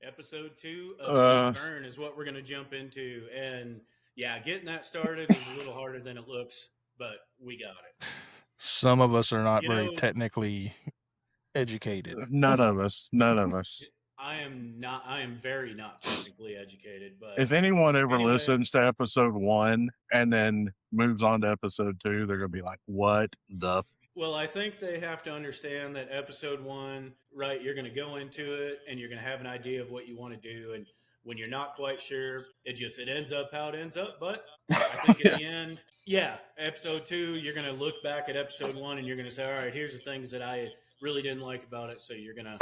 Episode 2 of Uh, Deep Burn is what we're going to jump into. And yeah, getting that started is a little harder than it looks, but we got it. Some of us are not You very know, technically educated. none of us. None of us. I am very not technically educated, but If anyone ever anyway, listens to episode 1 and then moves on to episode 2, they're gonna be like, "What the?" well, I think they have to understand that episode 1, right, you're going to go into it and you're going to have an idea of what you want to do. And when you're not quite sure, it ends up how it ends up. But I think at the end, yeah, episode 2, you're going to look back at episode 1 and you're going to say, all right, here's the things that I really didn't like about it. So you're gonna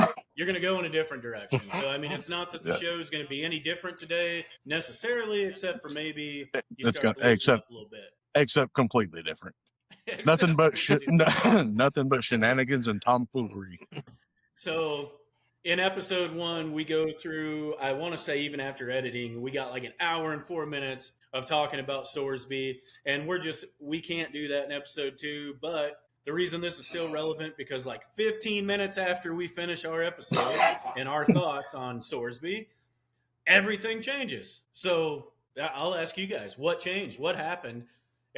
go in a different direction. So I mean, it's not that the Yeah. show is going to be any different today necessarily, except for maybe you It's start gonna to loosen up a little bit. except completely different. Nothing but nothing but shenanigans and tomfoolery. So in episode 1, we go through, I want to say even after editing, we got like an hour and 4 minutes of talking about Sorsby. And we can't do that in episode 2. But the reason this is still relevant, because like 15 minutes after we finish our episode and our thoughts on Sorsby, everything changes. So I'll ask you guys, what changed? What happened?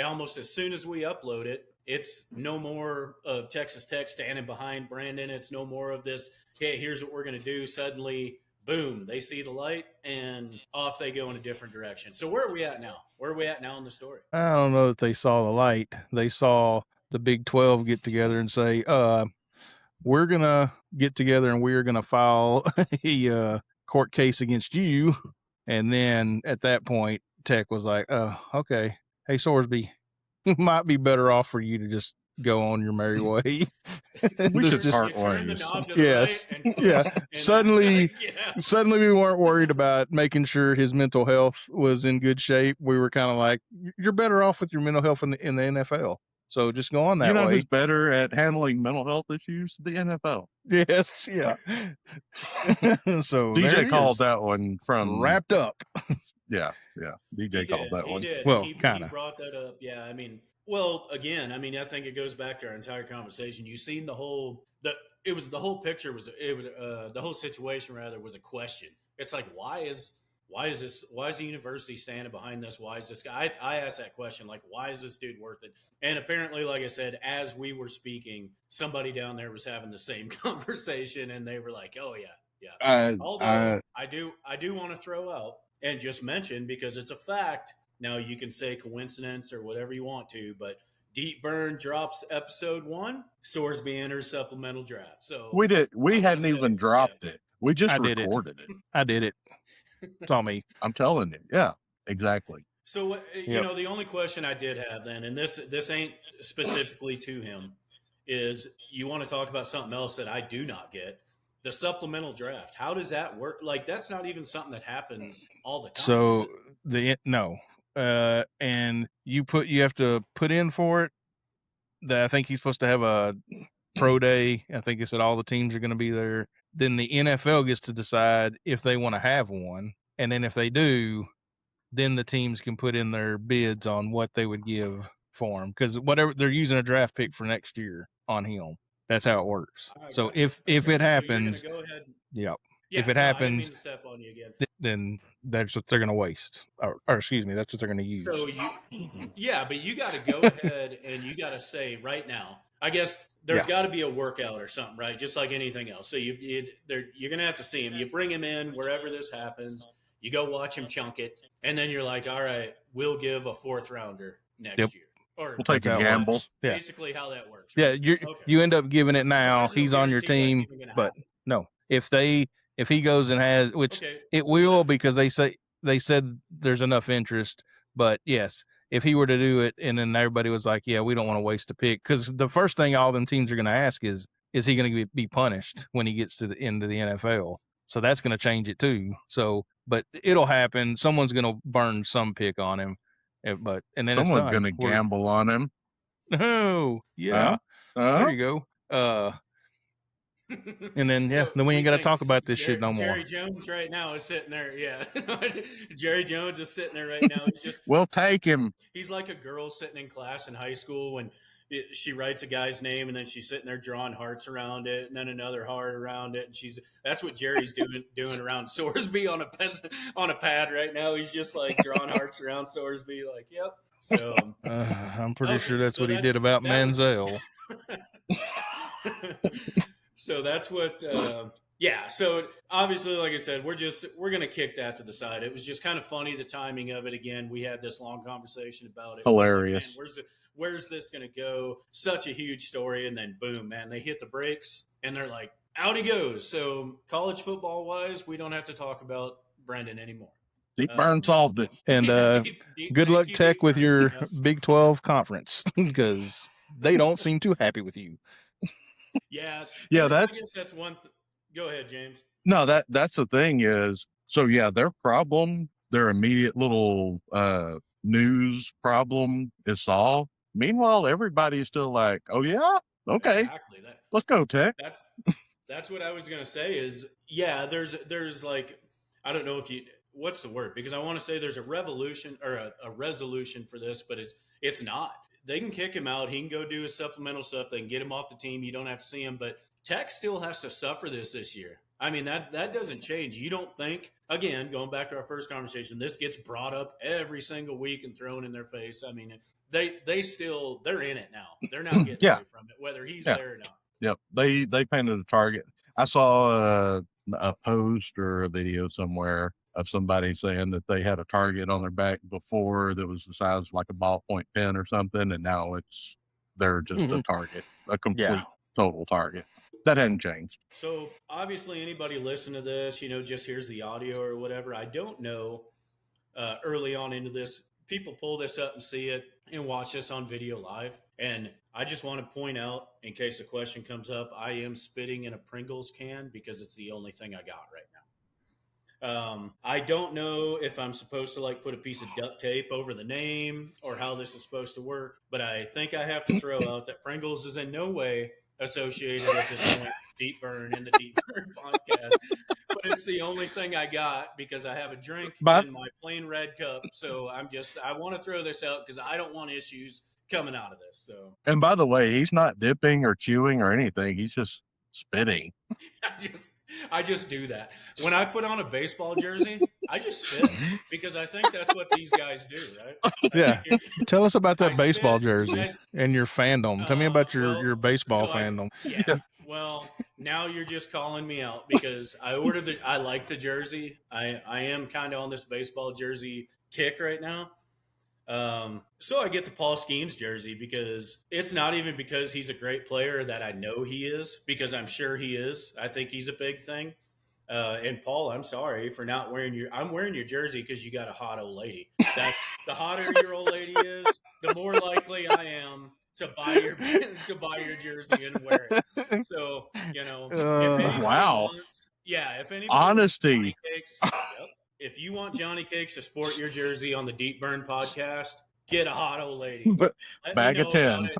Almost as soon as we upload it, it's no more of Texas Tech standing behind Brandon. It's no more of this, hey, here's what we're going to do. Suddenly, boom, they see the light and off they go in a different direction. So where are we at now? Where are we at now in the story? I don't know that they saw the light. They saw the Big 12 get together and say, we're going to get together and we're going to file a court case against you. And then at that point, Tech was like, oh, okay. Hey, Sorsby, it might be better off for you to just go on your merry way. We should part You turn the ways. knob to the Yes. right and Yeah. and Suddenly, that's like, yeah. suddenly we weren't worried about making sure his mental health was in good shape. We were kind of like, you're better off with your mental health in the NFL. So just go on that You know way. who's better at handling mental health issues? The NFL. Yes. Yeah. So there DJ it called is. that one from. Wrapped up. Yeah. DJ He called did. that He one. did. Well, he kinda. brought that up. Yeah, I mean, well, again, I mean, I think it goes back to our entire conversation. You've seen the whole the whole picture was the whole situation rather was a question. It's like why is the university standing behind this? Why is this guy? I asked that question, like, why is this dude worth it? And apparently, like I said, as we were speaking, somebody down there was having the same conversation, and they were like, oh yeah. Although I do want to throw out and just mention, because it's a fact. Now you can say coincidence or whatever you want to, but Deep Burn drops episode 1, Sorsby enters supplemental draft. So We I'm hadn't gonna even say, dropped it. We just I did it. recorded it. I did it. It's on me. I'm telling you. Yeah, exactly. So you Yep. know, the only question I did have then, and this ain't specifically to him, is you want to talk about something else that I do not get. The supplemental draft. How does that work? Like, that's not even something that happens all the time. So is it? and you have to put in for it. I think he's supposed to have a pro day. I think it said all the teams are going to be there. Then the NFL gets to decide if they want to have one, and then if they do, then the teams can put in their bids on what they would give for him, because whatever they're using a draft pick for next year on him. That's how it works. So Gotcha. if Okay. it So you're happens, gonna go ahead. yep. Yeah, If it no, I didn't mean happens, to step on you again. then that's what they're going to waste, or excuse me, that's what they're going to use. So yeah, but you got to go ahead and you got to say right now. I guess there's got to be a workout or something, right? Just like anything else. So you're going to have to see him. You bring him in wherever this happens. You go watch him chunk it, and then you're like, all right, we'll give a 4th rounder next year, or We'll take That's a how it gamble. works. Yeah. basically how that works. Yeah, Right? you end up giving it now. There's no He's on your guarantee that's team, even gonna but happen. no. If he goes and has, which Okay. it will, because they said there's enough interest. But yes, if he were to do it, and then everybody was like, yeah, we don't want to waste a pick, because the first thing all them teams are going to ask is he going to be punished when he gets to the end of the NFL? So that's going to change it too. So, but it'll happen. Someone's going to burn some pick on him, and then Someone's it's going to gamble on him. Oh, yeah. There you go. And then then we ain't got to talk about this shit no more. Jerry Jones right now is sitting there. Yeah, Jerry Jones is sitting there right now. He's just We'll take him. He's like a girl sitting in class in high school when she writes a guy's name and then she's sitting there drawing hearts around it and then another heart around it, and that's what Jerry's doing around Sorsby on a pad right now. He's just like drawing hearts around Sorsby, like, yep. So I'm pretty okay, sure that's so what he did about that was- Manziel. So that's what yeah, so obviously, like I said, we're gonna kick that to the side. It was just kind of funny, the timing of it. Again, we had this long conversation about it. Hilarious. Like, man, where's this gonna go? Such a huge story, and then boom, man, they hit the brakes and they're like, out he goes. So college football wise, we don't have to talk about Brendan anymore. Deep Burn solved it. And good luck, Tech, with your Yep. Big 12 conference, because they don't seem too happy with you. Yeah, Yeah, I guess that's one. Go ahead, James. No, that's the thing is, so yeah, their problem, their immediate little news problem is solved. Meanwhile, everybody's still like, oh yeah, okay, Exactly. let's go, Tech. That's what I was gonna say. Is yeah, there's like, I don't know if you, what's the word, because I want to say there's a revolution or a resolution for this, but it's not. They can kick him out. He can go do his supplemental stuff. They can get him off the team. You don't have to see him, but Tech still has to suffer this year. I mean, that doesn't change. You don't think, again, going back to our first conversation, this gets brought up every single week and thrown in their face. I mean, they're in it now. They're not getting away from it, whether he's there or not. Yep, they painted a target. I saw a post or a video somewhere of somebody saying that they had a target on their back before that was the size of like a ballpoint pen or something, and now they're just a target, a complete total target. That hadn't changed. So obviously, anybody listen to this, just hears the audio or whatever. I don't know. Early on into this, people pull this up and see it and watch this on video live. And I just want to point out, in case the question comes up, I am spitting in a Pringles can because it's the only thing I got right now. I don't know if I'm supposed to like put a piece of duct tape over the name or how this is supposed to work, but I think I have to throw out that Pringles is in no way associated at this point Deep Burn in the Deep Burn podcast, but it's the only thing I got because I have a drink in my plain red cup. So I want to throw this out because I don't want issues coming out of this. So, and by the way, he's not dipping or chewing or anything. He's just spitting. I just do that. When I put on a baseball jersey, I just spit because I think that's what these guys do, right? Yeah. Tell us about that baseball jersey and your fandom. Tell me about your baseball fandom. Yeah. Well, now you're just calling me out because I like the jersey. I am kind of on this baseball jersey kick right now. So I get the Paul Skeens jersey because it's not even because he's a great player that I know he is, because I'm sure he is. I think he's a big thing. And Paul, I'm sorry for not I'm wearing your jersey because you got a hot old lady. That's the hotter your old lady is, the more likely I am to buy your jersey and wear it. So, wow. If anybody honesty. If you want Johnny Cakes to sport your jersey on the Deep Burn podcast, get a hot old lady. Bag of 10.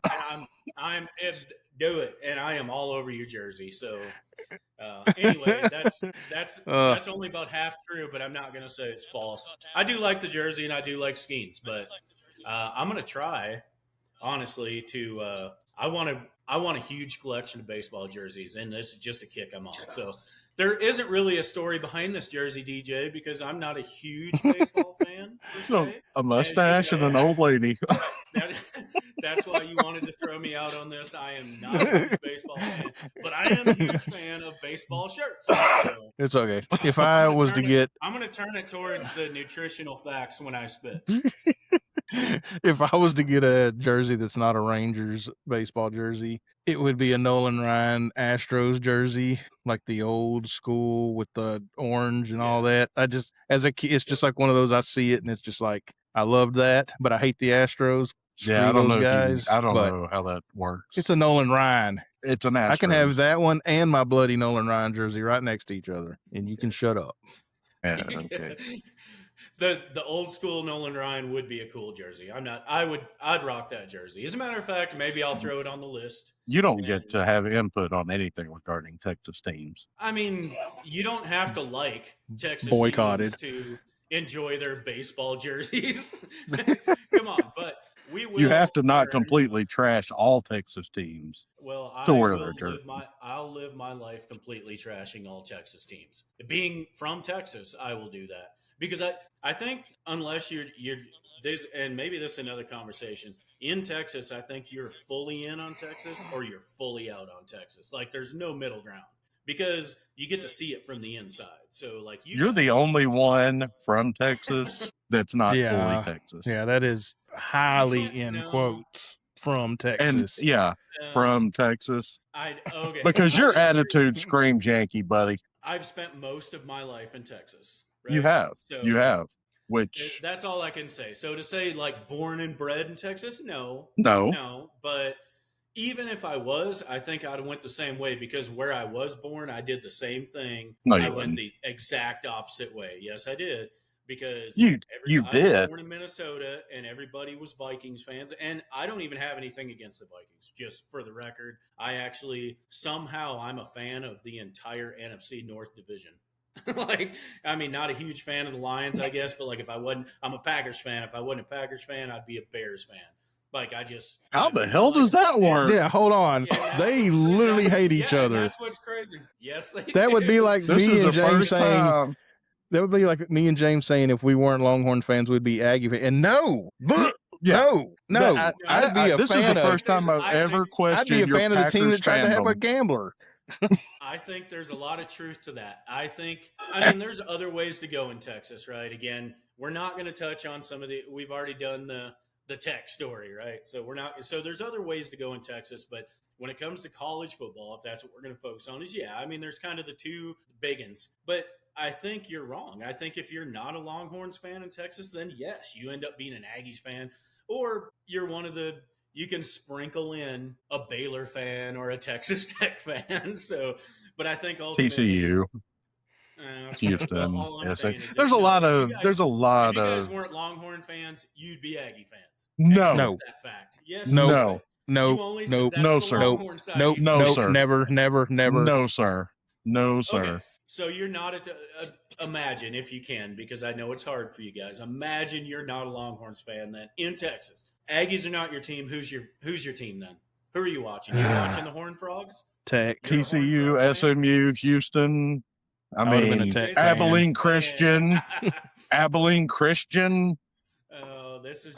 I'm do it, and I am all over your jersey. So anyway, that's only about half true, but I'm not going to say it's false. I do like the jersey, and I do like Skeens, but I'm going to try, honestly, to I want a huge collection of baseball jerseys, and this is just a kick I'm on. So there isn't really a story behind this jersey, DJ, because I'm not a huge baseball fan. So a mustache and an old lady. That's why you wanted to throw me out on this. I am not a huge baseball fan, but I am a huge fan of baseball shirts. So it's okay. If I was to get... I'm going to turn it towards the nutritional facts when I spit. If I was to get a jersey that's not a Rangers baseball jersey, it would be a Nolan Ryan Astros jersey, like the old school with the orange and all that. As a kid, it's just like one of those, I see it and it's just like, I love that, but I hate the Astros. I don't know guys. I don't know how that works. It's a Nolan Ryan. It's an Astros. I can have that one and my bloody Nolan Ryan jersey right next to each other, and you can shut up. Yeah, okay. The old school Nolan Ryan would be a cool jersey. I'd rock that jersey. As a matter of fact, maybe I'll throw it on the list. You don't get to have input on anything regarding Texas teams. I mean, you don't have to like Texas boycotted teams to enjoy their baseball jerseys. Come on, but we will You have to not learn. completely trash all Texas teams. Well, to wear their jerseys. I'll live my life completely trashing all Texas teams. Being from Texas, I will do that because I think unless you're this, and maybe this is another conversation. In Texas, I think you're fully in on Texas or you're fully out on Texas. Like there's no middle ground because you get to see it from the inside. So like You're the only one from Texas that's not fully Texas. Yeah, that is highly can't- in no. quotes from And Texas. yeah, from Texas. Okay. Because I your disagree. attitude screams Yankee, buddy. I've spent most of my life in Texas. Right? You have. So You have. Which that's all I can say. So to say like born and bred in Texas, no. But even if I was, I think I'd have went the same way because where I was born, I did the same thing. No, I you went wouldn't. the exact opposite way. Yes, I did because You I did. was born in Minnesota and everybody was Vikings fans, and I don't even have anything against the Vikings. Just for the record, I actually somehow I'm a fan of the entire NFC North division. Like, I mean, not a huge fan of the Lions, I guess, but like if I wasn't, I'm a Packers fan. If I wasn't a Packers fan, I'd be a Bears fan. Like how the hell does that work? Yeah, hold on. Yeah, they literally hate each other. That's what's crazy. Yes, they That would be like This me is and the James first saying. time. That would be like me and James saying if we weren't Longhorn fans, we'd be Aggie fans. And no, no. I'd be a this fan is the of. first time I've ever I'd questioned be a fan of the team that tried to have a fandom. gambler. I think there's a lot of truth to that. I mean, there's other ways to go in Texas, right? Again, we're not going to touch on some of we've already done the tech story, right? So there's other ways to go in Texas, but when it comes to college football, if that's what we're going to focus on, I mean, there's kind of the two big ones. But I think you're wrong. I think if you're not a Longhorns fan in Texas, then yes, you end up being an Aggies fan, or you're one of the you can sprinkle in a Baylor fan or a Texas Tech fan. So, but I think ultimately TCU. Houston. Well, all I'm saying is there's a lot of if you guys weren't Longhorn fans, you'd be Aggie fans. No. That fact. Yes. No. No, sir. Nope. No, sir. Never. No, sir. No, sir. Okay. So you're not imagine if you can, because I know it's hard for you guys. Imagine you're not a Longhorns fan then in Texas. Aggies are not your team. Who's your team then? Who are you watching? You watching the Horned Frogs? Tech. TCU, SMU, Houston. I mean, Abilene Christian. Abilene Christian. Oh, this is.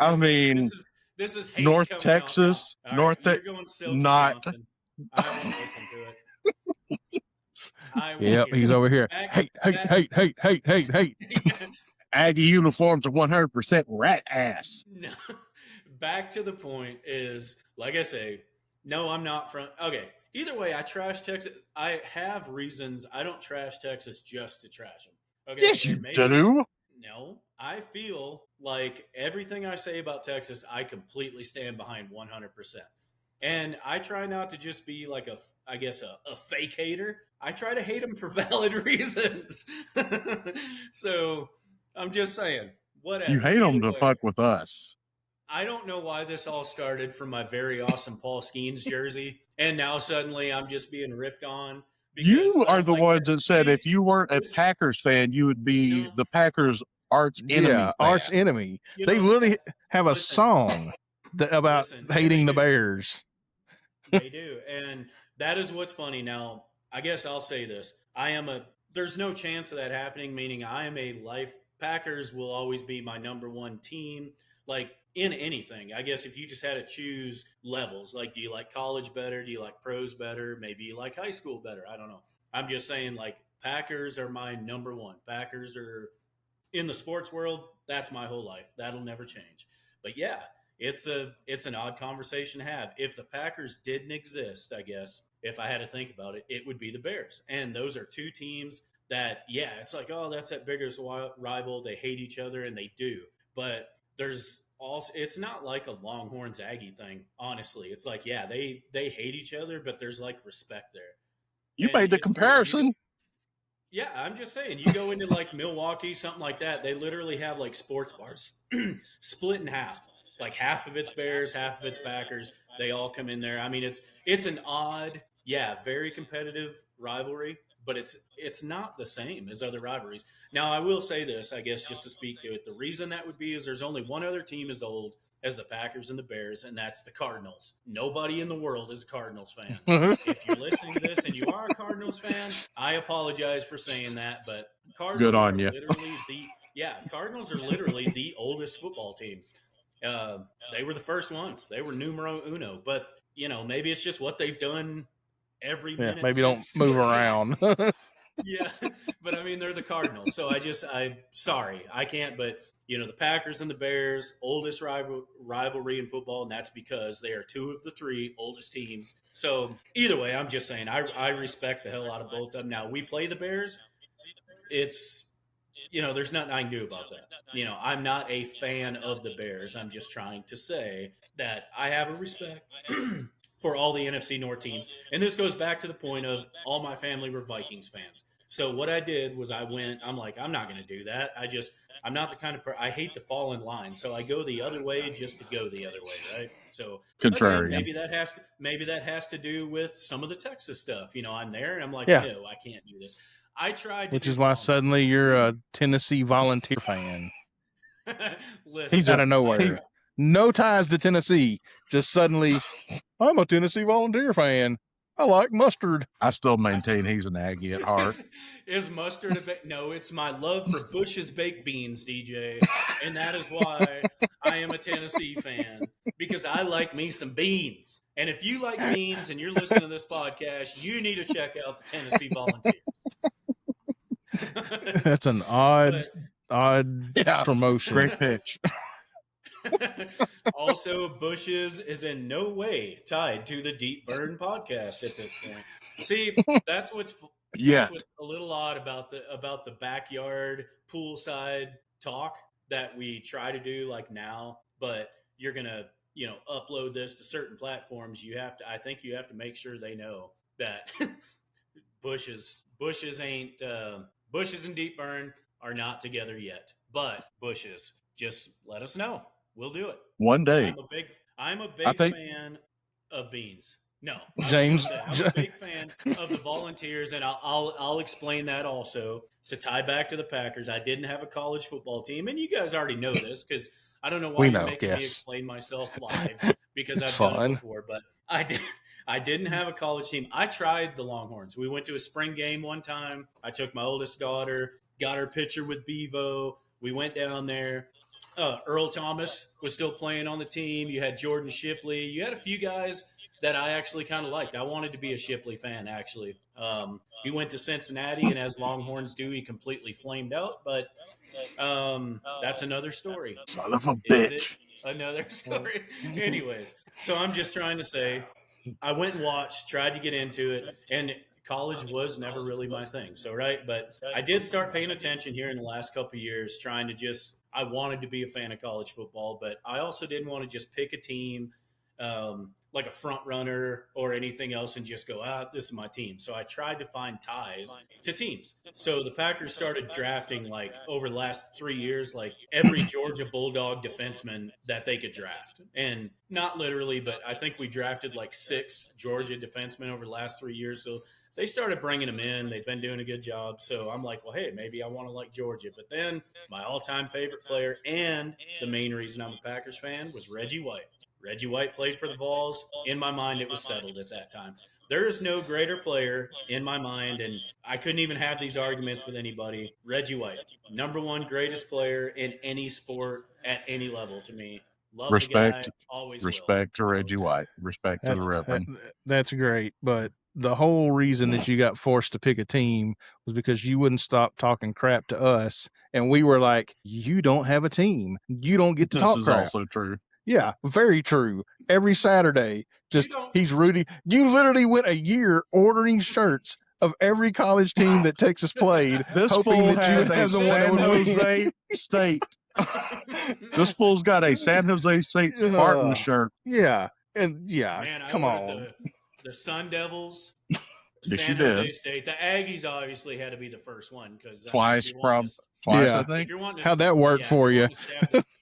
This is hate North coming Texas. out. North Texas. Not. Johnson. I won't listen to it. Yep, he's over here. Hate. Aggie uniforms are 100% rat ass. No. Back to the point is, like I say, no, I'm not from. Okay, either way, I trash Texas. I have reasons. I don't trash Texas just to trash them. Okay, yes, you do. No, I feel like everything I say about Texas, I completely stand behind 100%. And I try not to just be like a fake hater. I try to hate them for valid reasons. So I'm just saying, whatever. You hate them to fuck with us. I don't know why this all started from my very awesome Paul Skeens jersey, and now suddenly I'm just being ripped on. You are the ones that said if you weren't a Packers fan, you would be the Packers' arch enemy. Yeah, arch enemy. They literally have a song about hating the Bears. They do, and that is what's funny. Now, I guess I'll say this: there's no chance of that happening. Meaning, I am a life. Packers will always be my number one team. Like in anything, I guess if you just had to choose levels, like do you like college better? Do you like pros better? Maybe you like high school better. I don't know. I'm just saying, like Packers are my number one. Packers are in the sports world. That's my whole life. That'll never change. But yeah, it's an odd conversation to have. If the Packers didn't exist, I guess if I had to think about it, it would be the Bears. And those are two teams that, yeah, it's like, oh, that's that biggest rival. They hate each other, and they do. But there's also, it's not like a Longhorns Aggie thing, honestly. It's like, yeah, they hate each other, but there's like respect there. You made the comparison. Yeah, I'm just saying, you go into like Milwaukee, something like that, they literally have like sports bars split in half. Like half of it's Bears, half of it's Packers. They all come in there. I mean, it's an odd, very competitive rivalry, but it's not the same as other rivalries. Now, I will say this, I guess, just to speak to it. The reason that would be is there's only one other team as old as the Packers and the Bears, and that's the Cardinals. Nobody in the world is a Cardinals fan. If you're listening to this and you are a Cardinals fan, I apologize for saying that, but Good Cardinals on are you. literally Cardinals are literally the oldest football team. They were the first ones. They were numero uno, but maybe it's just what they've done every minute maybe don't since move around. yeah, but I mean they're the Cardinals, so I'm sorry I can't. But the Packers and the Bears, oldest rivalry in football, and that's because they are two of the three oldest teams. So either way, I'm just saying I respect the hell out of both of them. Now we play the Bears. It's there's nothing I can do about that. I'm not a fan of the Bears. I'm just trying to say that I have a respect for all the NFC North teams. And this goes back to the point of all my family were Vikings fans. So what I did was I'm like, I'm not going to do that. I'm not the kind of I hate to fall in line. So I go the other way just to go the other way, right? So again, Contrarian. maybe that has to do with some of the Texas stuff. I'm there and I'm like, Yeah. no, I can't do this. I tried to Which do is the why Longhorns. suddenly you're a Tennessee Volunteer fan. Listen, He's out of nowhere. No ties to Tennessee. Just suddenly, I'm a Tennessee Volunteer fan. I like mustard. I still maintain he's an Aggie at heart. Is mustard no, it's my love for Bush's baked beans, DJ. And that is why I am a Tennessee fan. Because I like me some beans. And if you like beans and you're listening to this podcast, you need to check out the Tennessee Volunteers. That's an odd promotion. Great pitch. Also, Bush's is in no way tied to the Deep Burn podcast at this point. See, that's what's a little odd about the backyard poolside talk that we try to do like now. But you're gonna upload this to certain platforms. I think you have to make sure they know that Bush's and Deep Burn are not together yet. But Bush's, just let us know. We'll do it. One day. I'm a big fan of beans. No, James, I'm a big fan of the Volunteers, and I'll explain that also to tie back to the Packers. I didn't have a college football team, and you guys already know this because I don't know why you're making me explain myself live because I've done it before. But I didn't have a college team. I tried the Longhorns. We went to a spring game one time. I took my oldest daughter, got her picture with Bevo. We went down there. Earl Thomas was still playing on the team. You had Jordan Shipley. You had a few guys that I actually kind of liked. I wanted to be a Shipley fan, actually. He went to Cincinnati, and as Longhorns do, he completely flamed out. But that's another story. Son of a bitch. Another story. Anyways, so I'm just trying to say I went and watched, tried to get into it, and college was never really my thing. So, right. But I did start paying attention here in the last couple of years, trying to I wanted to be a fan of college football, but I also didn't want to just pick a team like a front runner or anything else and just go, this is my team. So I tried to find ties to teams. So the Packers started drafting like over the last 3 years, like every Georgia Bulldog defenseman that they could draft. And not literally, but I think we drafted like 6 Georgia defensemen over the last 3 years. So they started bringing them in. They've been doing a good job. So I'm like, well, hey, maybe I want to like Georgia. But then my all-time favorite player and the main reason I'm a Packers fan was Reggie White. Reggie White played for the Vols. In my mind, it was settled at that time. There is no greater player in my mind, and I couldn't even have these arguments with anybody. Reggie White, number one greatest player in any sport at any level to me. Love respect, the guy, always respect will. to Reggie White. Respect to the Reverend. That's great, but the whole reason that you got forced to pick a team was because you wouldn't stop talking crap to us, and we were like, "You don't have a team. You don't get to talk crap." This is also true. Yeah, very true. Every Saturday, he's rooting. You literally went a year ordering shirts of every college team that Texas played, hoping that you would have the one that would win. Jose State. This fool's got a San Jose State Spartan shirt. Yeah, and Man, come on. The Sun Devils, Yes, San Jose State. The Aggies obviously had to be the first one because twice, I think. How'd that work for you?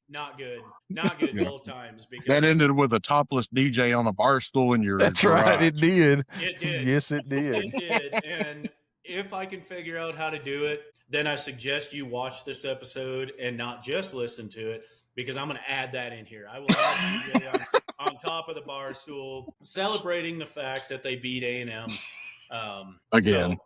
Not good. Not good both times. Because that ended with a topless DJ on a bar stool in your That's garage. right, it did. It did. Yes, it did. It did. And if I can figure out how to do it, then I suggest you watch this episode and not just listen to it, because I'm going to add that in here. I will add DJ on top of the bar stool, celebrating the fact that they beat A&M. Again.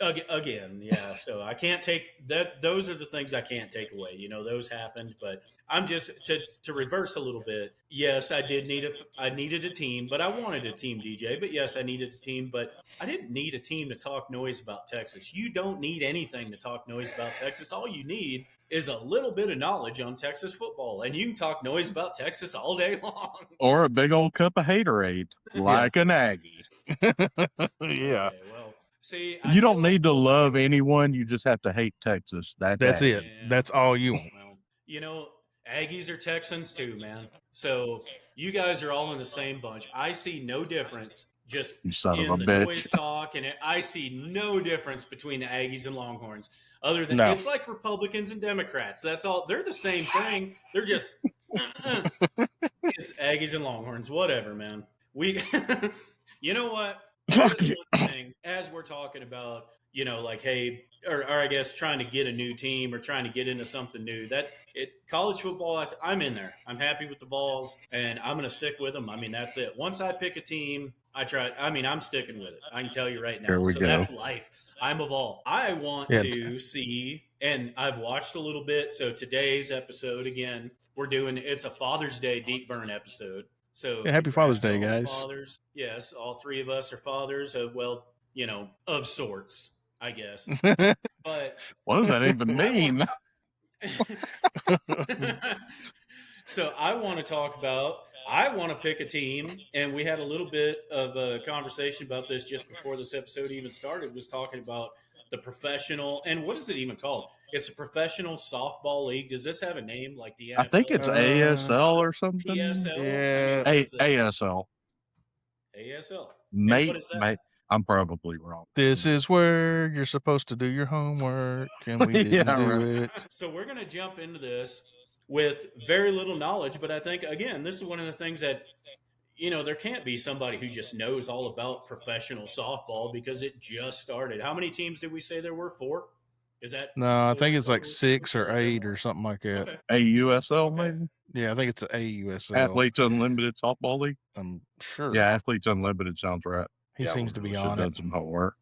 Again, yeah. So I can't take that. Those are the things I can't take away. You know, those happened, but I'm just to reverse a little bit. Yes, I needed a team, but I wanted a team, DJ. But yes, I needed a team, but I didn't need a team to talk noise about Texas. You don't need anything to talk noise about Texas. All you need is a little bit of knowledge on Texas football, and you can talk noise about Texas all day long. Or a big old cup of haterade, like an Aggie. Yeah. Okay, well, see, You don't need to love anyone. You just have to hate Texas. That's it. Yeah. That's all you want. Well, you know, Aggies are Texans too, man. So you guys are all in the same bunch. I see no difference just You son in of a the bitch. noise talk, and I see no difference between the Aggies and Longhorns. Other than No. it's like Republicans and Democrats. That's all. They're the same thing. They're just it's Aggies and Longhorns. Whatever, man. We, you know what? Fuck Here's you. one thing as we're talking about, you know, like, hey, or I guess trying to get a new team or trying to get into something new. College football, I'm in there. I'm happy with the Vols, and I'm going to stick with them. I mean, that's it. Once I pick a team, I'm sticking with it. I can tell you right now. Here we So go. that's life. I'm a Vol. I want to see, and I've watched a little bit. So today's episode, again, it's a Father's Day deep burn episode. So Yeah, happy Father's congrats Day, to all the guys. fathers. Yes, all three of us are fathers of, well, you know, of sorts, I guess. But What does that even mean? so I want to pick a team, and we had a little bit of a conversation about this just before this episode even started, was talking about the professional, and what is it even called? It's a professional softball league. Does this have a name like the NFL? I think it's ASL or something. PSL? Yeah. I mean, ASL. ASL. Mate, what is that? I'm probably wrong. This is where you're supposed to do your homework, and we didn't Yeah, do right. it. So we're going to jump into this with very little knowledge, but I think, again, this is one of the things that, you know, there can't be somebody who just knows all about professional softball because it just started. How many teams did we say there were? 4? Is that No, I four think it's like total? 6 or Is that 8 more? or something like that. Okay. AUSL, Okay. maybe? Yeah, I think it's AUSL. Athletes Unlimited Softball League? I'm sure. Yeah, Athletes Unlimited sounds right. He seems to be on done it. some homework.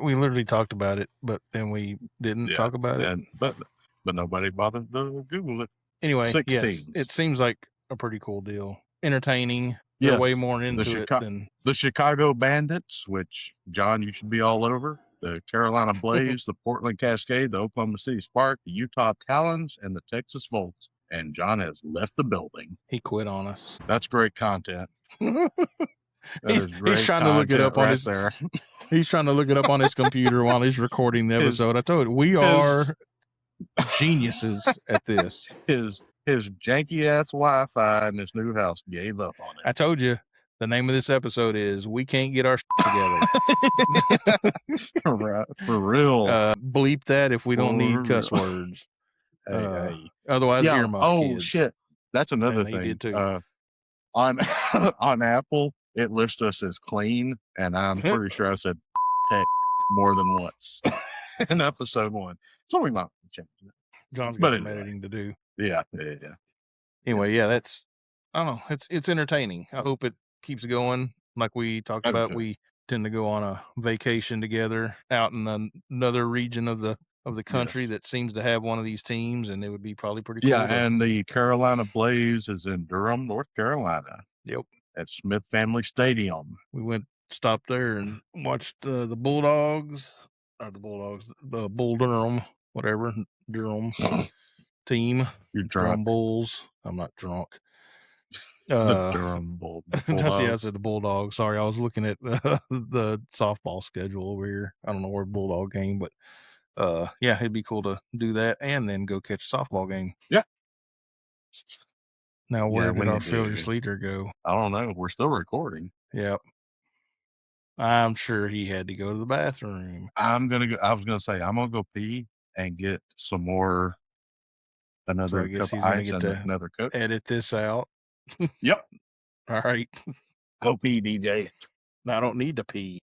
We literally talked about it, but then we didn't talk about it. But nobody bothered to Google it. Anyway, 6 yes, teams. it seems like a pretty cool deal. Entertaining. They're Yes, way more into it than the Chicago Bandits, which, John, you should be all over. The Carolina Blaze, the Portland Cascade, the Oklahoma City Spark, the Utah Talons, and the Texas Volts. And John has left the building. he quit on us. That's great content. He's trying to look it up on his there. He's trying to look it up on his computer while he's recording the episode. I told you, we are geniuses at this. His janky ass Wi-Fi in his new house gave up on it. I told you, the name of this episode is "We Can't Get Our Together." Right, for real. Bleep that if we don't need cuss words. Hey. Otherwise, earmuffs. Oh shit, that's another And he thing. did too. On on Apple, it lists us as clean, and I'm pretty sure I said tech more than once in episode 1. So we might change it. John's got some editing to do. Yeah. Anyway, yeah, that's, I don't know. It's entertaining. I hope it keeps going. Like we talked about, we tend to go on a vacation together out in another region of the country that seems to have one of these teams, and it would be probably pretty cool. Yeah, and the Carolina Blaze is in Durham, North Carolina. Yep. At Smith Family Stadium. We stopped there and watched the Bulldogs, or the Bull Durham, whatever, Durham team. You're drunk. Durham Bulls. I'm not drunk. The Durham Bulldogs. I said the Bulldogs. Sorry, I was looking at the softball schedule over here. I don't know where Bulldog game, but yeah, it'd be cool to do that and then go catch a softball game. Yeah. Now, where did our Phillies leader go? I don't know. We're still recording. Yep. I'm sure he had to go to the bathroom. I was going to go pee and get some more, another cup of ice and another Coke. Edit this out. Yep. All right. Go pee, DJ. I don't need to pee.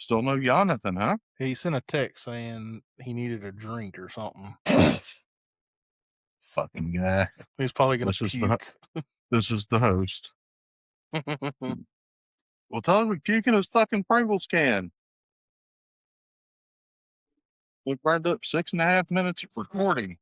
Still no Jonathan, huh? He sent a text saying he needed a drink or something. Fucking guy. He's probably going to puke. This is the host. Well, tell him to puke in his fucking Pringles can. We burned up 6.5 minutes of recording.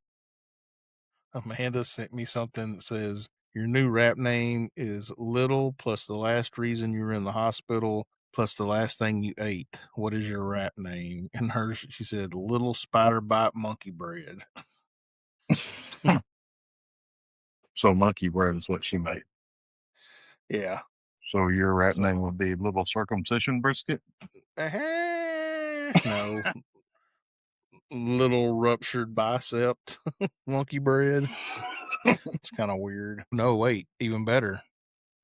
Amanda sent me something that says, your new rap name is Little plus the last reason you were in the hospital plus the last thing you ate. What is your rap name? And hers, she said, Little Spider Bite Monkey Bread. So monkey bread is what she made. Yeah. So your rap name would be Little Circumcision Brisket? No. Little Ruptured Bicep Monkey Bread. It's kind of weird. No, wait, even better.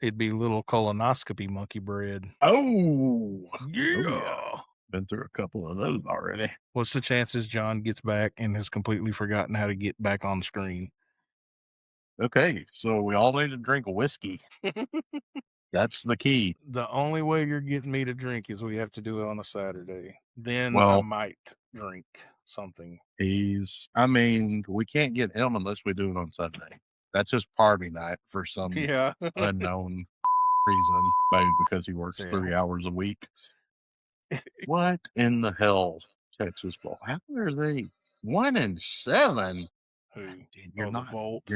It'd be Little Colonoscopy Monkey Bread. Oh, Yeah. Been through a couple of those already. What's the chances John gets back and has completely forgotten how to get back on screen? Okay, so we all need to drink whiskey. That's the key. The only way you're getting me to drink is we have to do it on a Saturday. Then Well, I might drink something. We can't get him unless we do it on Sunday. That's his party night for some unknown reason. Maybe because he works 3 hours a week. What in the hell, Texas ball? How are they 1-7? Who? Dude, you're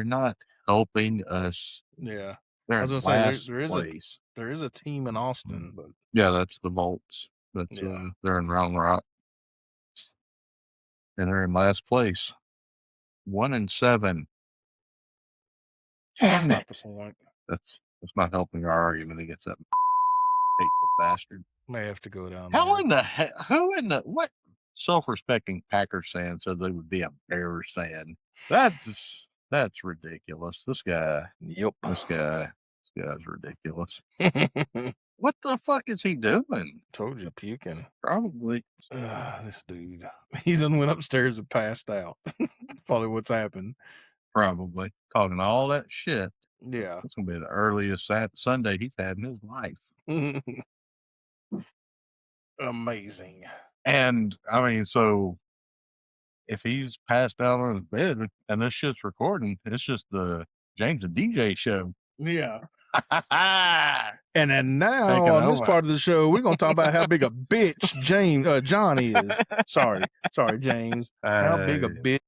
not helping us. Yeah. They're I was in gonna last say place. there is a team in Austin, but yeah, that's the Volts. That's they're in Round Rock, and they're in last place. 1-7. Damn it! That's not helping our argument against that hateful bastard. May have to go down How there. in the hell? Who in the what? Self-respecting Packers fan said they would be a Bears fan. That's ridiculous. This guy. Yep. This guy's ridiculous. What the fuck is he doing? Told you, puking. Probably. This dude. He done went upstairs and passed out. Probably what's happened. Probably. Talking all that shit. Yeah. It's going to be the earliest Sunday he's had in his life. Amazing. And, so if he's passed out on his bed and this shit's recording, it's just the James and DJ show. Yeah. And then now on this part of the show, we're gonna talk about how big a bitch John is. Sorry, James. How big a bitch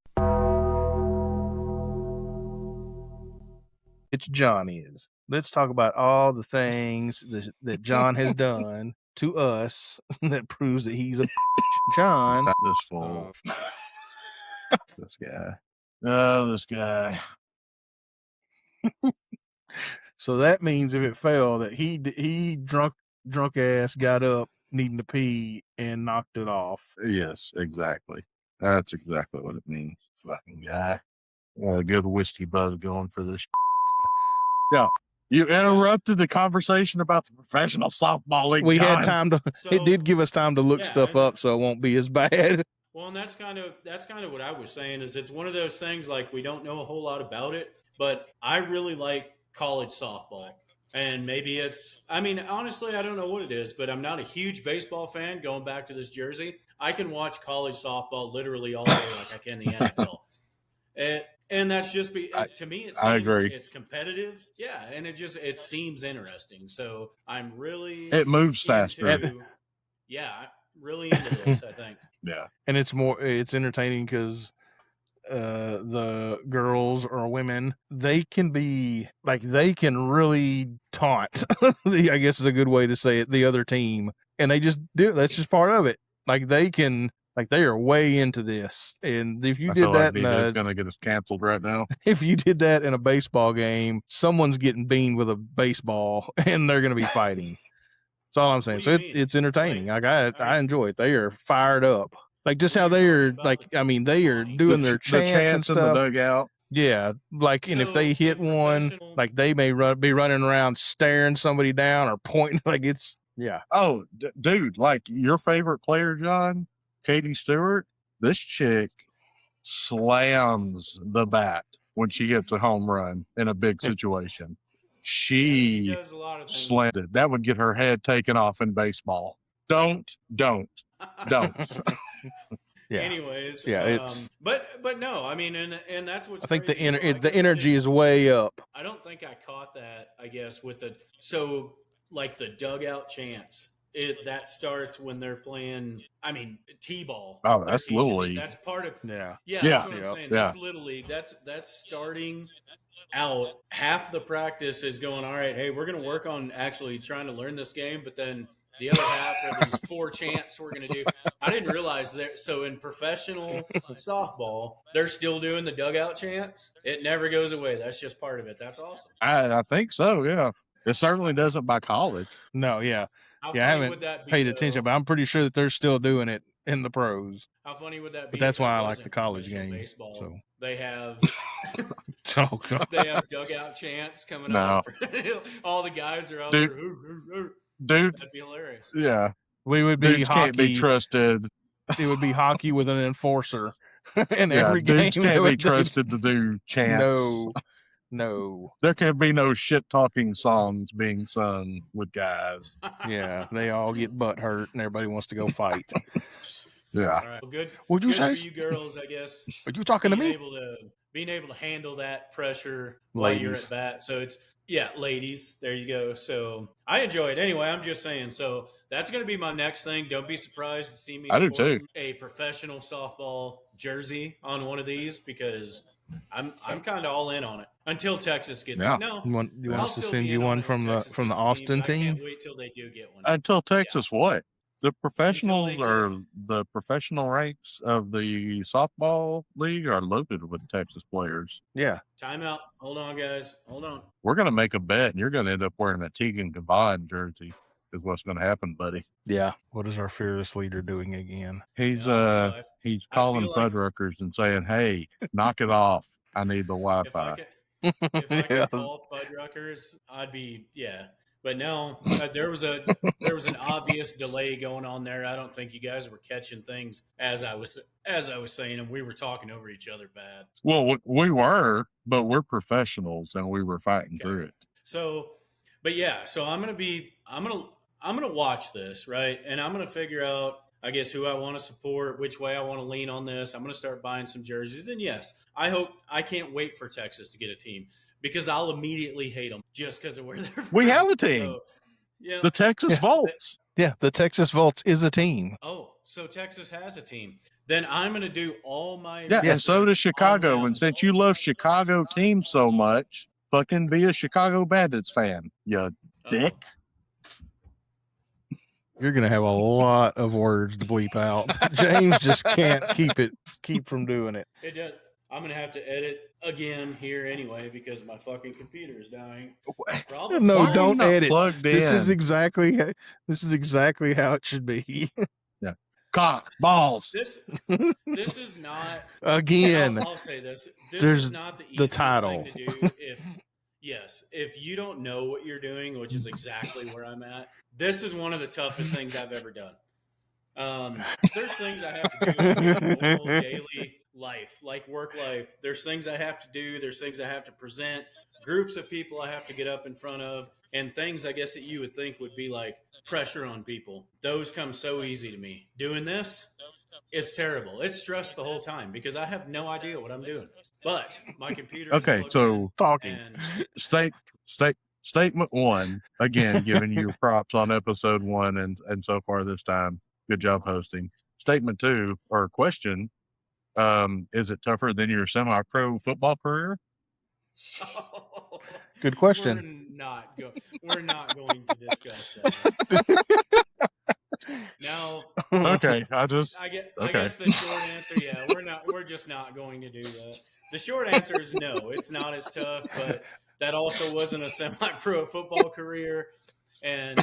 John is. Let's talk about all the things that John has done to us that proves that he's a bitch. John. This fool. This guy. Oh, this guy. So that means if it fell, that he drunk ass got up needing to pee and knocked it off. Yes, exactly. That's exactly what it means. Fucking guy. A good whiskey buzz going for this. Yeah. You interrupted the conversation about the professional softball league. We John. had time to. It did give us time to look stuff up, so it won't be as bad. Well, and that's kind of what I was saying. Is it's one of those things like we don't know a whole lot about it, but I really like college softball. And maybe honestly, I don't know what it is, but I'm not a huge baseball fan. Going back to this jersey, I can watch college softball literally all day like I can the NFL. And that's just to me, it seems I agree. It's competitive. Yeah. And it seems interesting. So I'm really, it moves faster. Really into this, I think. Yeah. And it's entertaining because the girls or women, they can really taunt, I guess is a good way to say it, the other team. And they just do, that's just part of it. They are way into this. And if you did that, it's going to get us canceled right now. If you did that in a baseball game, someone's getting beamed with a baseball and they're going to be fighting. That's all I'm saying. So it's entertaining. I enjoy it. They are fired up. Like just how they are, they are doing their chants and stuff. In the dugout. Yeah, and if they hit one, they may be running around staring somebody down or pointing. Oh, dude, your favorite player, John, Katie Stewart. This chick slams the bat when she hits a home run in a big situation. She does a lot of things. slammed it. That would get her head taken off in baseball. Don't. Yeah. Anyways, Yeah, it's- but no, I mean, and that's what's I think the crazy. So I the guess energy is way up. I don't think I caught that. I guess with the like the dugout chants. That starts when they're playing. I mean, t-ball. Oh, They're that's Little teaching. League. That's part of. Yeah. Yeah, Yeah. that's what I'm Yep. saying. Yeah. That's Little League. That's starting out. Half the practice is going, all right, hey, we're going to work on actually trying to learn this game, but then the other half are these 4 chants we're going to do. I didn't realize that. So in professional softball, they're still doing the dugout chants. It never goes away. That's just part of it. That's awesome. I think so. Yeah. It certainly doesn't by college. No, yeah. How Yeah, I funny haven't would that be, paid though? attention, but I'm pretty sure that they're still doing it in the pros. How funny would that be? But that's if why it I was like in the college professional game. Baseball, So. they have Oh, God. they have dugout chants coming No. up. All the guys are out Dude. there. Dude, that'd be hilarious. Yeah. We would be Dudes hockey. can't be trusted. It would be hockey with an enforcer in Yeah, every game. dudes can't be trusted to do chants. No. There can be no shit talking songs being sung with guys. Yeah, they all get butt hurt and everybody wants to go fight. Yeah. All right. Well, good. What'd you good say? for you girls, I guess. Are you talking to me? Being able to handle that pressure while you're at bat. So it's ladies. There you go. So I enjoy it. Anyway, I'm just saying. So that's going to be my next thing. Don't be surprised to see me I do sporting too. a professional softball jersey on one of these because I'm kind of all in on it until Texas gets Yeah. it. No, You want I'll us to still send be you in on one it from when the Texas from the gets a team, Austin but I team? can't wait till they do get one. Until Texas what? The professionals get or the professional ranks of the softball league are loaded with Texas players. Yeah. Timeout. Hold on, guys. Hold on. We're going to make a bet, and you're going to end up wearing a Tegan Gavon jersey. Is what's going to happen, buddy. Yeah. What is our fearless leader doing again? He's I calling feel like- Fuddruckers and saying, "Hey, knock it off! I need the Wi-Fi." If I Yeah. could call Fuddruckers, I'd be But no, there was an obvious delay going on there. I don't think you guys were catching things as I was saying, and we were talking over each other bad. Well, we were, but we're professionals, and we were fighting through it. So, but yeah, so I'm gonna watch this, right, and I'm gonna figure out, I guess, who I want to support, which way I want to lean on this. I'm gonna start buying some jerseys, and yes, I can't wait for Texas to get a team. Because I'll immediately hate them just because of where they're from. We have a team. So, The Texas Volts. Yeah, the Texas Volts is a team. Oh, so Texas has a team. Then I'm going to do all my... Yeah, and so does Chicago. them. And since you love Chicago teams so much, fucking be a Chicago Bandits fan, you dick. You're going to have a lot of words to bleep out. James just can't keep from doing it. It does. I'm going to have to edit again here anyway because my fucking computer is dying. Problem No, solved. don't edit. Plugged This in. is exactly how it should be. Cock, balls. This is not... Again, I'll say this. This there's is not the the easiest title. thing to do if you don't know what you're doing, which is exactly where I'm at. This is one of the toughest things I've ever done. There's things I have to do in my normal daily life, like work life. There's things I have to do. There's things I have to present. Groups of people I have to get up in front of, and things I guess that you would think would be like pressure on people. Those come so easy to me. Doing this, it's terrible. It's stress the whole time because I have no idea what I'm doing. But my computer. Okay, so talking. Statement one, again, giving you props on episode 1 and so far this time. Good job hosting. Statement 2, or question, is it tougher than your semi-pro football career? Good question. We're not going to discuss that. No. Okay, I guess the short answer, we're just not going to do that. The short answer is no, it's not as tough, but that also wasn't a semi-pro football career. And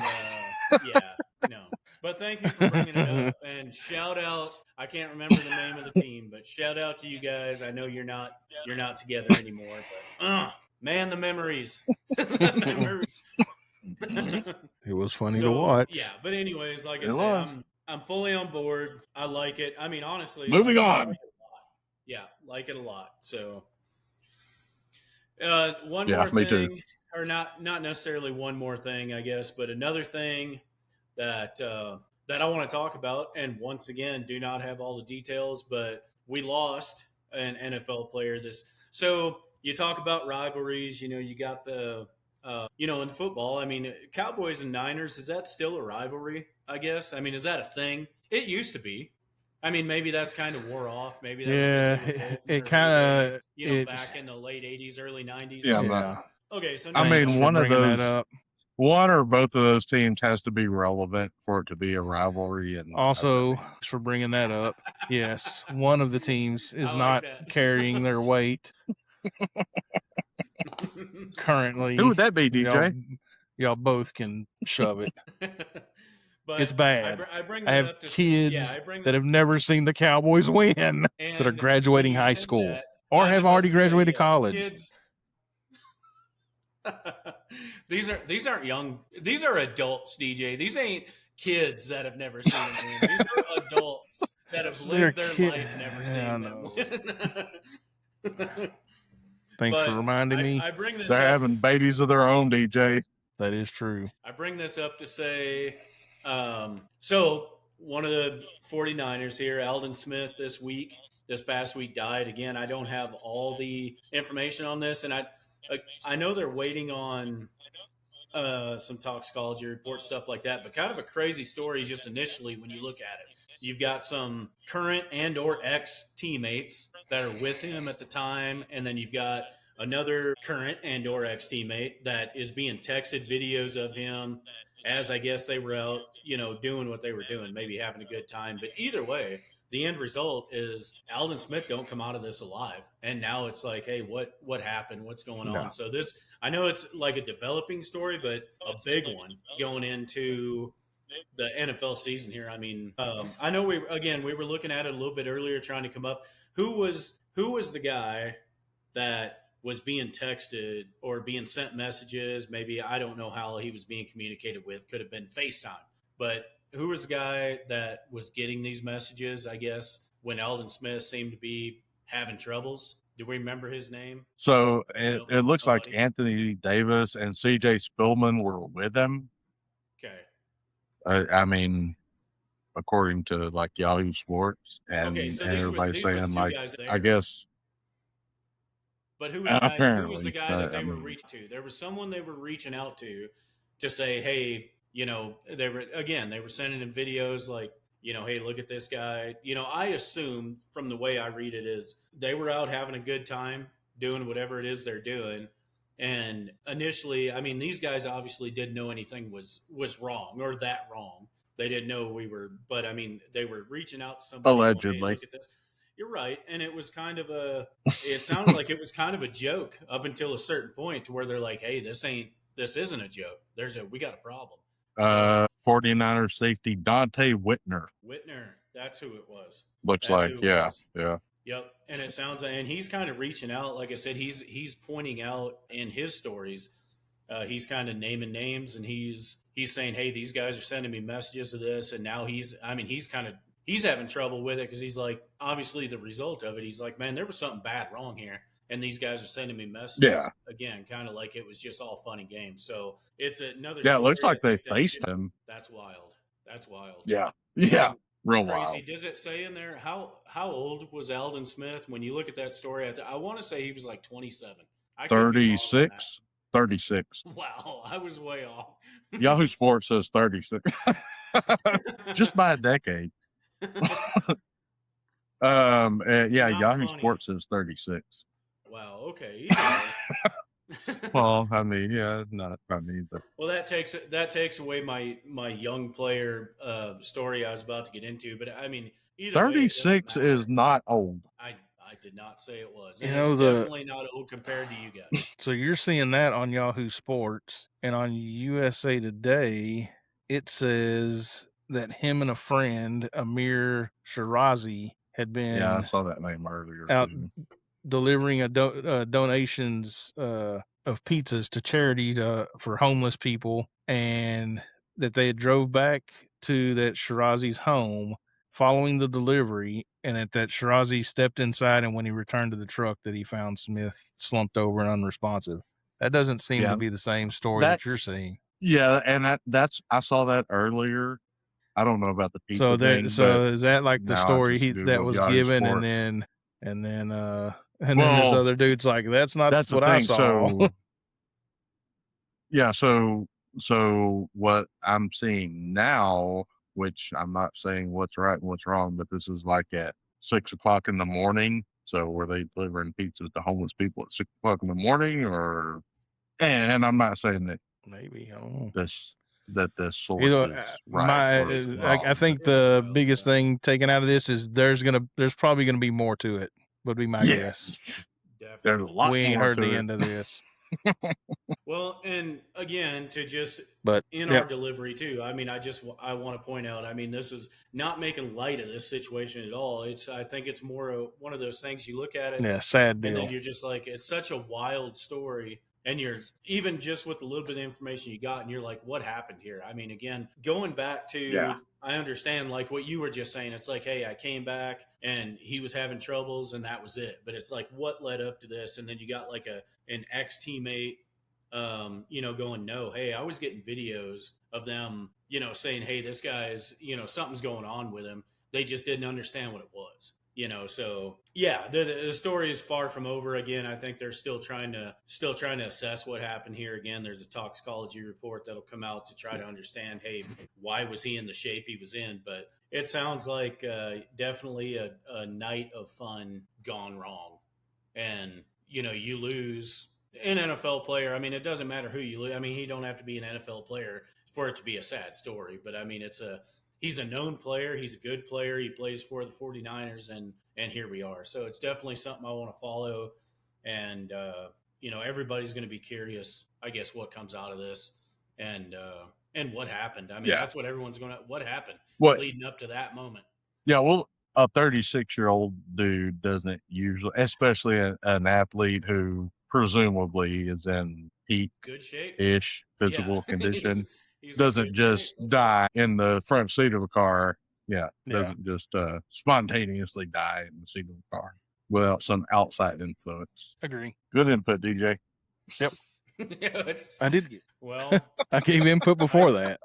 no. But thank you for bringing it up. And shout out, I can't remember the name of the team, but shout out to you guys. I know you're not together anymore, but man, the memories. The memories. It was funny to watch. Yeah, but anyways, like I It said, was. I'm fully on board. I like it. I mean, honestly, Moving I on. like it a lot. Yeah, like it a lot. So, one Yeah, more me thing, too. or not necessarily one more thing, I guess, but another thing that that I want to talk about. And once again, do not have all the details, but we lost an NFL player this. So you talk about rivalries. You got the in football. I mean, Cowboys and Niners. Is that still a rivalry? I guess. I mean, is that a thing? It used to be. I mean, maybe that's kind of wore off. Maybe that was because Yeah, they were both it near kind Hurricane. of Back in the late '80s, early '90s. Yeah, yeah. Okay, so I now Thanks mean, for one of bringing that those, up. one or both of those teams has to be relevant for it to be a rivalry. And Also, thanks for bringing that up. Yes, one of the teams is I like not that. carrying their weight currently. who would that be, Y'all, DJ? y'all both can shove it. But It's bad. I bring I that have up to kids I bring that have never seen the Cowboys win that are and graduating when you high said school that, or I was have about already to say, graduated yes, college. kids. These aren't young. These are adults, DJ. These ain't kids that have never seen them win. These are adults that have They're lived their life never seeing them win. Thanks for But reminding me. I bring this They're up. having babies of their own, DJ. That is true. I bring this up to say, so one of the 49ers here, Alden Smith, this past week died. Again, I don't have all the information on this, and I know they're waiting on some toxicology reports, stuff like that. But kind of a crazy story just initially when you look at it. You've got some current and or ex teammates that are with him at the time, and then you've got another current and or ex teammate that is being texted videos of him as I guess they were out, doing what they were doing, maybe having a good time. But either way, the end result is Alden Smith don't come out of this alive. And now it's like, hey, what happened? What's going on? No. So this, I know it's like a developing story, but a big one going into the NFL season here. I mean, I know we were looking at it a little bit earlier, trying to come up. Who was the guy that was being texted or being sent messages? Maybe I don't know how he was being communicated with. Could have been FaceTime, but who was the guy that was getting these messages? I guess when Alden Smith seemed to be having troubles. Do we remember his name? So it looks like Nobody? Anthony Davis and CJ Spillman were with him. Okay. I mean, according to like Yahoo Sports, and, Okay, so and these were everybody's the saying two like, guys there. I guess But who was the guy apparently that they I were mean, reaching to? There was someone they were reaching out to say, hey, they were sending him videos like, hey, look at this guy. I assume from the way I read it is they were out having a good time doing whatever it is they're doing. And initially, I mean, these guys obviously didn't know anything was wrong or that wrong. They didn't know we were, but I mean, they were reaching out to somebody. Going, hey, allegedly. look at this. You're right, and it was kind of it sounded like it was kind of a joke up until a certain point to where they're like, hey, this isn't a joke. We got a problem. 49er safety Dante Whitner. Whitner, that's who it was. Looks That's like, who it yeah, was. yeah. Yep, and it sounds like, and he's kind of reaching out. Like I said, he's pointing out in his stories. He's kind of naming names, and he's saying, "Hey, these guys are sending me messages of this," and now he's having trouble with it because he's like, obviously the result of it. He's like, "Man, there was something bad wrong here," and these guys are sending me messages Yeah. again, kind of like it was just all fun and games. So it's another. Yeah, it story. looks like I they think faced him. That's wild. That's wild. Yeah. Yeah. And Real crazy. wild. Does it say in there how old was Alden Smith? When you look at that story, I want to say he was like 27. 36. 36. Wow, I was way off. Yahoo Sports says 36. Just by a decade. Yeah, Not Yahoo funny. Sports says 36. Wow. Okay. Well, I mean, yeah, not funny, but Well, that takes away my young player story I was about to get into. But I mean, either way, it doesn't 36 matter. is not old. I did not say it was. You And know, it's definitely not old compared to you guys. So you're seeing that on Yahoo Sports, and on USA Today, it says that him and a friend, Amir Shirazi, had been Yeah, I saw that name earlier. out Too. delivering donations of pizzas to charity for homeless people, and that they had drove back to that Shirazi's home following the delivery, and that Shirazi stepped inside, and when he returned to the truck, that he found Smith slumped over and unresponsive. That doesn't seem to be the same story that you're seeing. Yeah, and that's I saw that earlier, I don't know about the pizza So thing, so is that like the now I story just that Googled was Yachty given, Sports. and then this Well, other dude's like, that's not that's the what I thing. saw. So what I'm seeing now, which I'm not saying what's right and what's wrong, but this is like at 6:00 in the morning. So were they delivering pizzas to homeless people at 6:00 in the morning, or? And I'm not saying that Maybe I don't know. this source You know, is right or it's wrong. I think It's the wild, biggest yeah. thing taken out of this is there's probably gonna be more to it. Would be my guess. There's a Definitely. lot We ain't more heard to the it. end of this. Well, and again, to just But in our delivery too. I mean, I want to point out. I mean, this is not making light of this situation at all. I think it's more one of those things you look at it, yeah, sad and deal. then you're just like, it's such a wild story. And you're even just with the little bit of information you got, and you're like, what happened here? I mean, again, going back to, I understand like what you were just saying. It's like, hey, I came back and he was having troubles, and that was it. But it's like, what led up to this? And then you got like an ex teammate, going, no, hey, I was getting videos of them, saying, hey, this guy's, something's going on with him. They just didn't understand what it was. So yeah, the story is far from over. Again, I think they're still trying to assess what happened here. Again, there's a toxicology report that'll come out to try to understand, hey, why was he in the shape he was in? But it sounds like definitely a night of fun gone wrong, and you lose an NFL player. I mean, it doesn't matter who you lose. I mean, he don't have to be an NFL player for it to be a sad story, but I mean, he's a known player. He's a good player. He plays for the 49ers, and here we are. So it's definitely something I want to follow. And, everybody's going to be curious, I guess, what comes out of this and what happened. I mean, that's what everyone's what happened leading up to that moment. Yeah. Well, a 36-year-old dude doesn't usually, especially an athlete who presumably is in peak good shape-ish physical condition, he's doesn't just die in the front seat of a car. Doesn't just spontaneously die in the seat of a car without some outside influence. Agree. Good input, DJ. Yep. I did. Well, I gave input before that.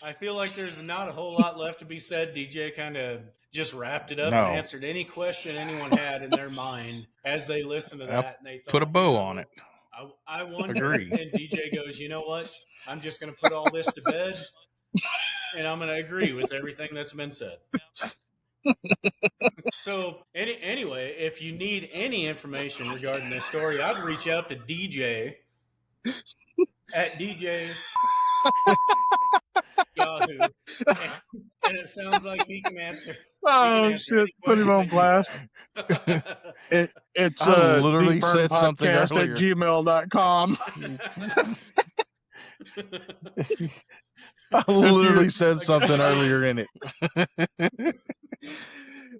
I feel like there's not a whole lot left to be said. DJ kind of just wrapped it up and answered any question anyone had in their mind as they listened to that. And they thought, put a bow on it. I wonder. And DJ goes, you know what? I'm just going to put all this to bed, and I'm going to agree with everything that's been said. So anyway, if you need any information regarding this story, I'd reach out to DJ at DJ's Yahoo, and it sounds like he can answer. Oh shit! Put him on blast. It's I literally said something podcast earlier. at gmail.com. I literally said something earlier in it.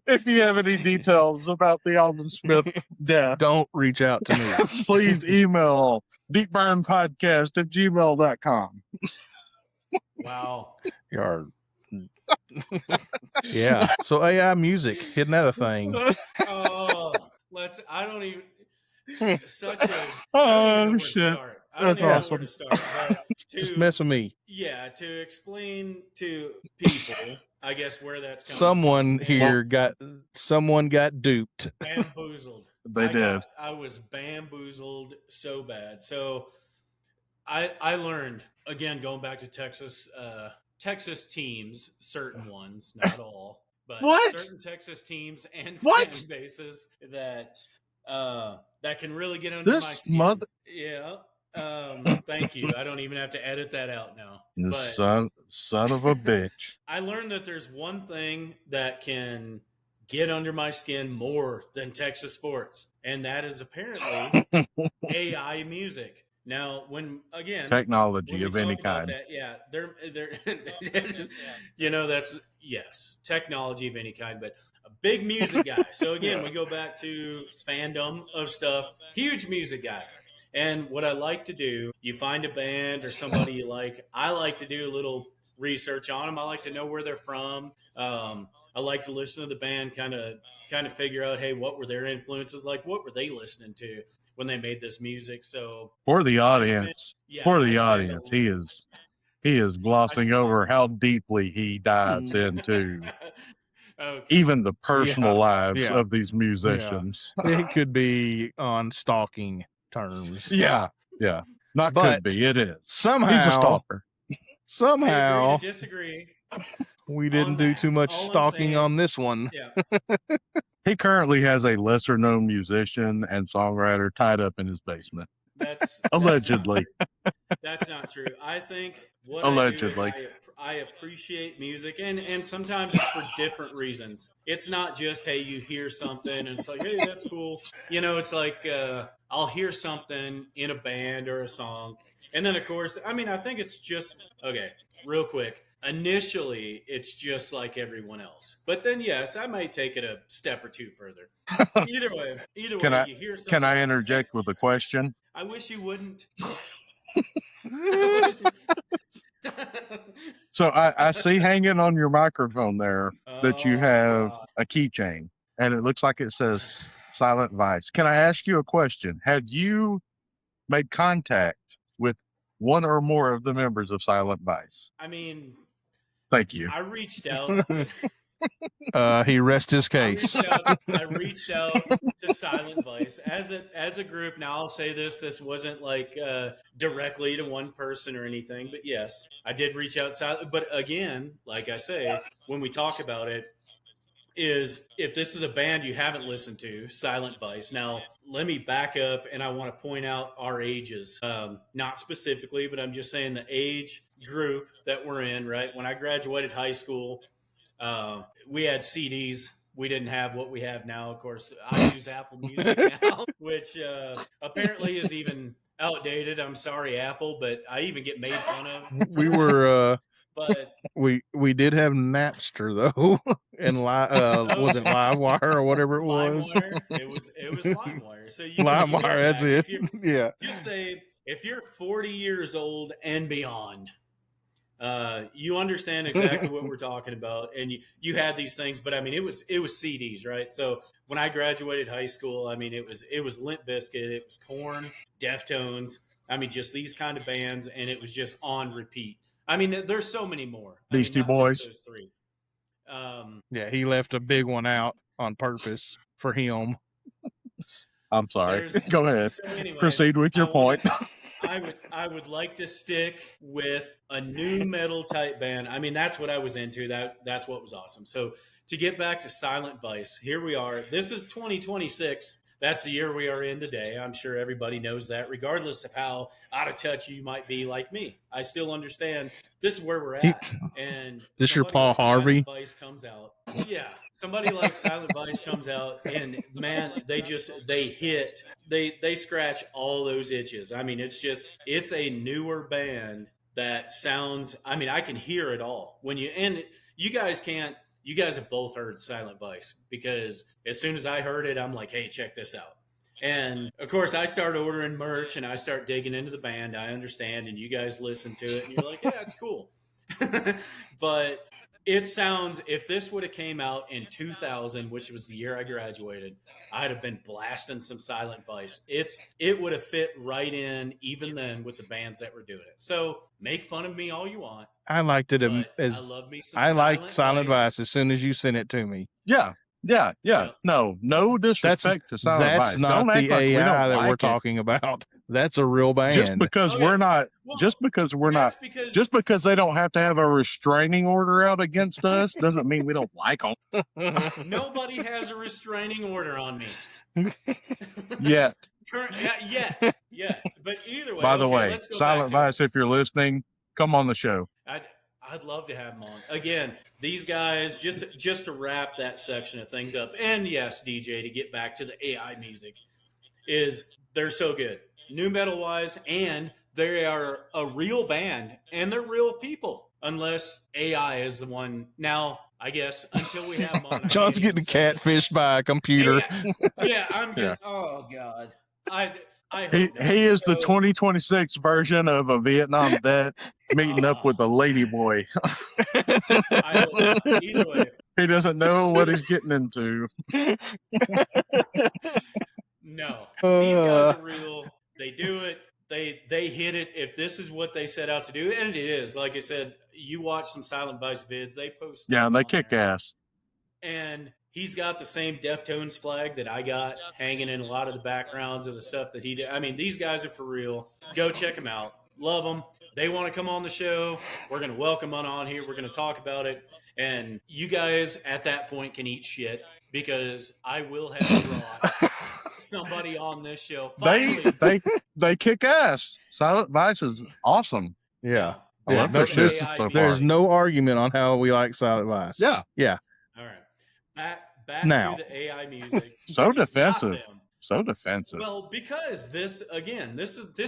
If you have any details about the Alden Smith death, don't reach out to me. Please email deepburnpodcast at gmail.com. Wow. Yeah. So AI music, isn't that a thing? Oh, I don't even. Such a. Oh shit! That's awesome. Where to start, just mess with me. Yeah, to explain to people, I guess, where that's coming someone from. Here someone got duped. Bamboozled. They did. I was bamboozled so bad. So I learned, again, going back to Texas teams, certain ones, not all, but certain Texas teams and fan bases that can really get under my skin. Yeah. Thank you. I don't even have to edit that out now. Son of a bitch. I learned that there's one thing that can get under my skin more than Texas sports, and that is apparently AI music. Now, technology of any kind, they're that's yes, technology of any kind, but a big music guy. So again, we go back to fandom of stuff. Huge music guy. And what I like to do, you find a band or somebody you like. I like to do a little research on them. I like to know where they're from. I like to listen to the band, kind of figure out, hey, what were their influences like? What were they listening to when they made this music? So for the audience, he is He is glossing still- over how deeply he dives into Okay. even the personal lives yeah. of these musicians. It could be on stalking terms. Yeah. Not But could be. It is. He's a Somehow, stalker. I agree somehow, to disagree. we didn't on do that. too much All I'm stalking saying- on this one. Yeah. He currently has a lesser known musician and songwriter tied up in his basement. That's Allegedly. That's not true. I think what Allegedly. I do is I appreciate music, and sometimes it's for different reasons. It's not just, hey, you hear something and it's like, hey, that's cool. You know, it's like I'll hear something in a band or a song, and then of course, I mean, I think it's just okay. Real quick, initially, it's just like everyone else, but then yes, I might take it a step or two further. Either way, you hear something. Can I interject with a question? I wish you wouldn't. So I see hanging on your microphone there that you Oh, have God. a keychain, and it looks like it says Silent Vice. Can I ask you a question? Have you made contact with one or more of the members of Silent Vice? I mean, Thank you. I reached out. He rests his case. I reached out to Silent Vice as a group. Now I'll say this: this wasn't like directly to one person or anything, but yes, I did reach out. But again, like I say, when we talk about it, is if this is a band you haven't listened to, Silent Vice. Now let me back up, and I want to point out our ages, not specifically, but I'm just saying the age group that we're in. Right when I graduated high school. We had CDs. We didn't have what we have now. Of course, I use Apple Music now, which apparently is even outdated. I'm sorry, Apple, but I even get made fun of. We were But we did have Napster though, and was it LiveWire or whatever it was? LimeWire. It was LimeWire. So you LimeWire, that's it. Yeah. Just say if you're 40 years old and beyond, you understand exactly what we're talking about, and you had these things, but I mean, it was CDs, right? So when I graduated high school, I mean, it was Limp Bizkit, it was Korn, Deftones, I mean, just these kind of bands, and it was just on repeat. I mean, there's so many more. Beastie Boys. Those three. Yeah, he left a big one out on purpose for him. I'm sorry. Go ahead. So anyway, proceed with your point. I would like to stick with a new metal type band. I mean, that's what I was into. That's what was awesome. So to get back to Silent Vice, here we are. This is 2026. That's the year we are in today. I'm sure everybody knows that, regardless of how out of touch you might be like me. I still understand this is where we're at. And this your somebody Paul like Harvey? Silent Vice comes out. Yeah. Somebody like Silent Vice comes out, and man, they scratch all those itches. I mean, it's a newer band that sounds, I mean, I can hear it all. You guys have both heard Silent Vice, because as soon as I heard it, I'm like, hey, check this out. And of course, I start ordering merch and I start digging into the band. I understand, and you guys listen to it, and you're like, yeah, it's cool. But it sounds, if this would have came out in 2000, which was the year I graduated, I'd have been blasting some Silent Vice. It would have fit right in even then with the bands that were doing it. So make fun of me all you want. I liked it but as I love me some I liked Silent Vice. Vice as soon as you sent it to me. Yeah. Yep. No disrespect to Silent Vice. That's not Don't the act like we AI don't that like we're it. talking about. That's a real band. Just because Okay. we're not, Well, just because we're not, that's because just because they don't have to have a restraining order out against us doesn't mean we don't like them. nobody has a restraining order on me. Yet. Yeah. But either way, By the okay, way, let's go Silent back to Vice, if you're listening, come on the show. it. I'd love to have them on. Again, these guys, just to wrap that section of things up, and yes, DJ, to get back to the AI music, is they're so good, new metal wise, and they are a real band, and they're real people, unless AI is the one. Now, I guess until we have them on, John's getting catfished by a computer. Yeah, I'm getting. Yeah. Oh God, I hope He not. is the So- 2026 version of a Vietnam vet meeting up with a lady boy. I hope not. Either way, He doesn't know what he's getting into. no. These guys are real. They do it. they hit it. If this is what they set out to do, and it is, like I said, you watch some Silent Vice vids, they post stuff Yeah, and they on kick there. ass. And he's got the same Deftones flag that I got hanging in a lot of the backgrounds of the stuff that he did. I mean, these guys are for real. Go check them out. Love them. They want to come on the show. We're going to welcome them on here. We're going to talk about it. And you guys at that point can eat shit because I will have brought somebody on this show. Finally, They kick ass. Silent Vice is awesome. Yeah. I love back their to the shit AI so far. There's no argument on how we like Silent Vice. Yeah. Yeah. All right. Back Now. to the AI music. So which is not defensive. them. So defensive. Well, because this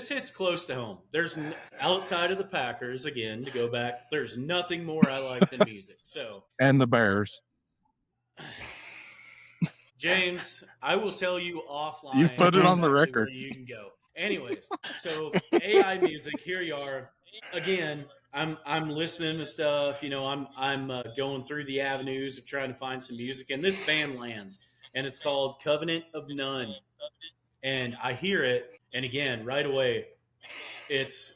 hits close to home. There's outside of the Packers again to go back. There's nothing more I like than music. So and the Bears. James, I will tell you offline. You've put it on the exactly record. where you can go. Anyways, so AI music. Here you are again. I'm listening to stuff. You know, I'm going through the avenues of trying to find some music, and this band lands, and it's called Covenant of None. And I hear it, and again, right away, it's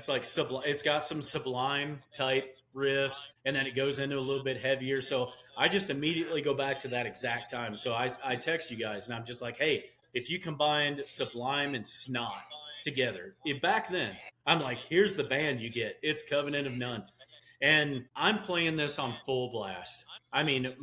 like it's got some Sublime type riffs, and then it goes into a little bit heavier. So I just immediately go back to that exact time. So I text you guys, and I'm just like, hey, if you combined Sublime and Snot together, back then, I'm like, here's the band you get. It's Covenant of None, and I'm playing this on full blast. I mean,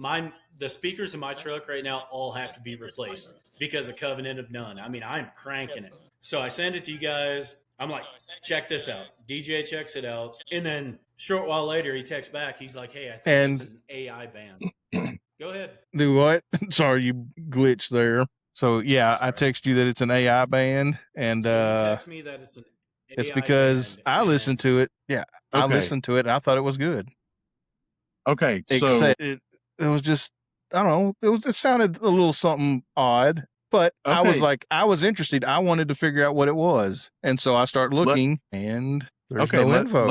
the speakers in my truck right now all have to be replaced because of Covenant of None. I mean, I'm cranking it. So I send it to you guys. I'm like, check this out. DJ checks it out. And then short while later, he texts back. He's like, hey, I think this is an AI band. Go ahead. Do what? Sorry, you glitched there. So, yeah, I text you that it's an AI band. And so you text me that it's an AI it's because band, I listened to it. Yeah, I Okay. listened to it, and I thought it was good. Okay, so Except it was just, I don't know, it sounded a little something odd. But I was Okay. like, I was interested. I wanted to figure out what it was. And so I start looking, and there's okay, no info.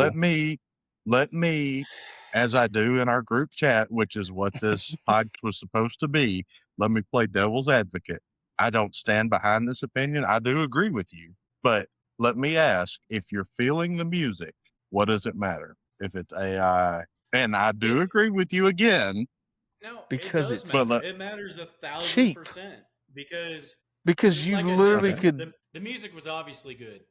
let me, as I do in our group chat, which is what this podcast was supposed to be, let me play devil's advocate. I don't stand behind this opinion. I do agree with you. But let me ask, if you're feeling the music, what does it matter if it's AI? And I do agree with you again. No, because it does it's matter. It matters 1,000%. cheap. Because you like I literally said, could. The music was obviously good,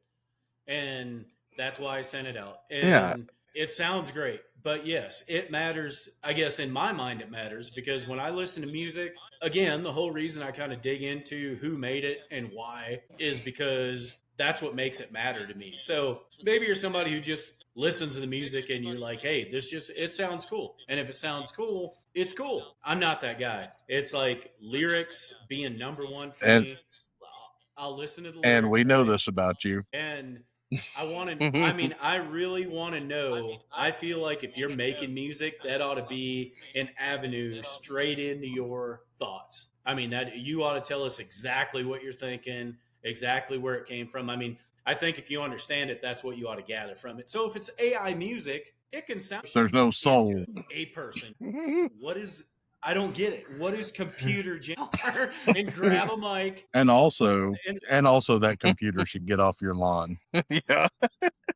and that's why I sent it out. And Yeah. it sounds great. But yes, it matters. I guess in my mind, it matters because when I listen to music, again, the whole reason I kind of dig into who made it and why is because that's what makes it matter to me. So maybe you're somebody who just listens to the music and you're like, hey, it sounds cool. And if it sounds cool, it's cool. I'm not that guy. It's like lyrics being number one for me. I'll listen to the lyrics. And we know this about you. And I really want to know. I feel like if you're making music, that ought to be an avenue straight into your thoughts. I mean, that you ought to tell us exactly what you're thinking, exactly where it came from. I mean, I think if you understand it, that's what you ought to gather from it. So if it's AI music, it can sound. There's no soul. A person. What is? I don't get it. What is computer generator? And grab a mic. And also that computer should get off your lawn. Yeah.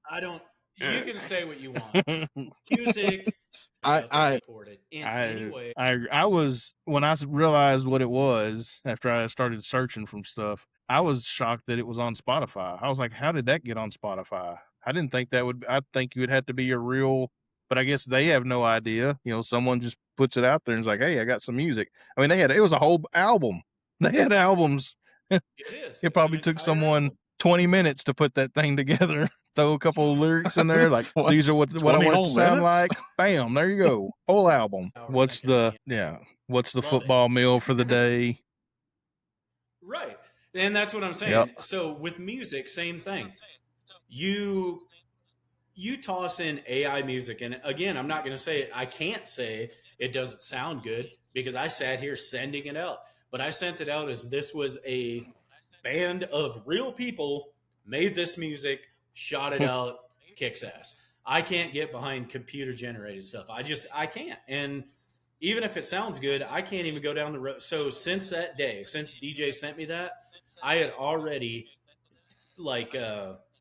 I don't. You can say what you want. Music. I was when I realized what it was after I started searching from stuff. I was shocked that it was on Spotify. I was like, how did that get on Spotify? I didn't think that would. I think you would have to be a real. But I guess they have no idea. You know, someone just puts it out there and is like, hey, I got some music. I mean, it was a whole album. They had albums. It is. It probably took someone 20 minutes to put that thing together. Throw a couple of lyrics in there, like these are what I want it to sound like. Bam, there you go. Whole album. What's the football meal for the day? Right. And that's what I'm saying. Yep. So with music, same thing. You toss in AI music, and again, I'm not going to say it. I can't say it doesn't sound good because I sat here sending it out, but I sent it out as this was a band of real people made this music, shot it out, kicks ass. I can't get behind computer generated stuff. I can't. And even if it sounds good, I can't even go down the road. So since that day, since DJ sent me that, I had already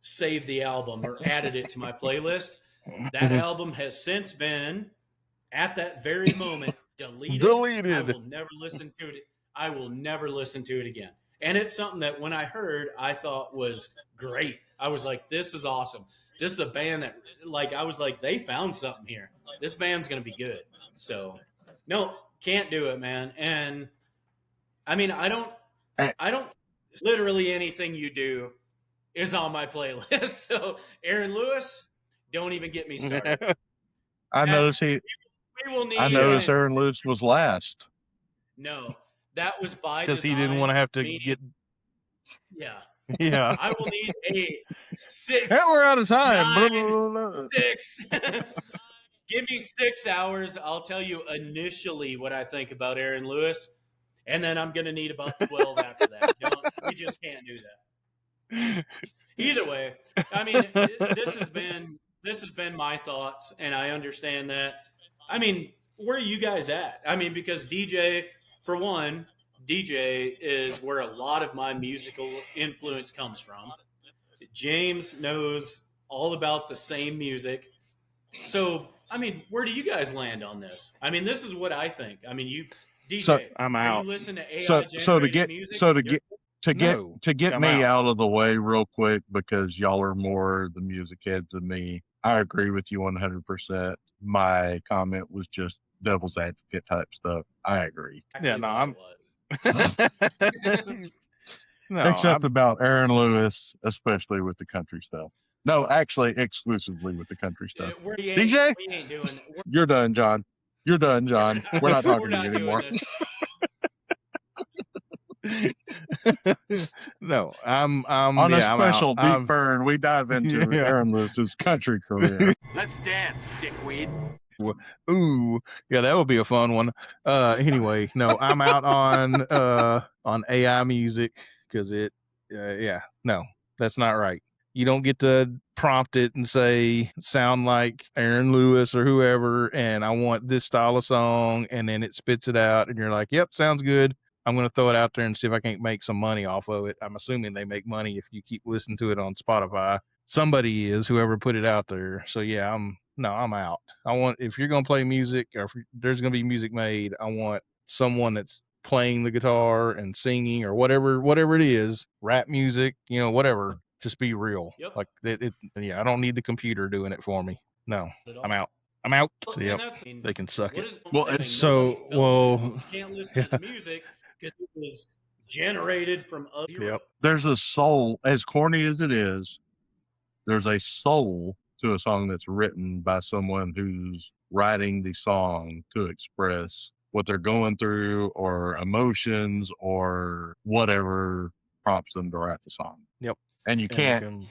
saved the album or added it to my playlist. That album has since been, at that very moment, deleted. I will never listen to it. I will never listen to it again. And it's something that when I heard, I thought was great. I was like, this is awesome. This is a band that, like, I was like, they found something here. This band's going to be good. So, no, can't do it, man. And I mean, I don't, literally anything you do is on my playlist. So, Aaron Lewis, don't even get me started. I noticed Aaron Lewis was last. No, that was by because he didn't want to have to get. Yeah. Yeah. I will need a 6. And we're out of time. 6. Give me 6 hours. I'll tell you initially what I think about Aaron Lewis, and then I'm going to need about 12 after that. We just can't do that. Either way, I mean, this has been my thoughts, and I understand that. I mean, where are you guys at? I mean, because DJ, for one, DJ is where a lot of my musical influence comes from. James knows all about the same music. So, I mean, where do you guys land on this? I mean, this is what I think. I mean, you, DJ, so, I'm out. You listen to AI to get me out of the way real quick, because y'all are more the music heads than me. I agree with you 100%. My comment was just devil's advocate type stuff. I agree. Yeah, no, I'm. About Aaron Lewis, especially with the country stuff. No, actually, exclusively with the country stuff. DJ, we ain't doing it. You're done, John. You're done, John. We're not talking to you anymore. No, I'm on a special deep burn. We dive into Aaron Lewis's country career. Let's dance, dickweed. Ooh, yeah, that would be a fun one. Anyway, no, I'm out on AI music because no, that's not right. You don't get to prompt it and say, sound like Aaron Lewis or whoever, and I want this style of song, and then it spits it out, and you're like, yep, sounds good. I'm going to throw it out there and see if I can't make some money off of it. I'm assuming they make money if you keep listening to it on Spotify. Somebody is, whoever put it out there. So yeah, I'm out. If you're going to play music, or if there's going to be music made, I want someone that's playing the guitar and singing or whatever it is, rap music, whatever. Just be real. Yep. Like I don't need the computer doing it for me. No, I'm out. So, yep. They can suck it. You can't listen to the music because it was generated from other. Yep. There's a soul, as corny as it is. There's a soul to a song that's written by someone who's writing the song to express what they're going through or emotions or whatever prompts them to write the song. Yep. And you can't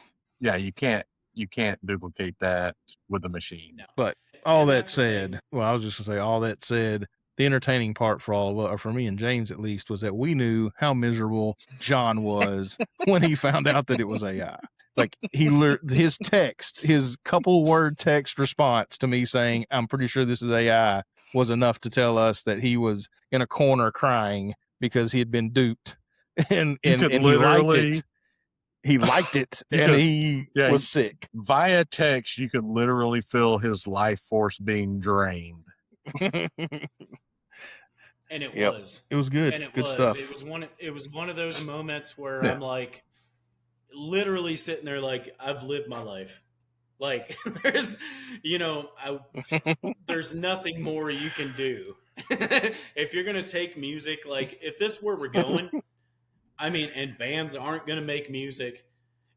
duplicate that with a machine. No. But all that said, I was just gonna say, all that said, the entertaining part for all of us, or for me and James at least, was that we knew how miserable John was when he found out that it was AI. Like his couple word text response to me saying, "I'm pretty sure this is AI," was enough to tell us that he was in a corner crying because he had been duped, and he liked it. He liked it, and he was sick. Via text, you could literally feel his life force being drained. And it was. It was good. And good stuff. It was one of those moments where I'm like, literally sitting there like, I've lived my life. Like, there's nothing more you can do. If you're going to take music, like, if this where we're going, I mean, and bands aren't going to make music,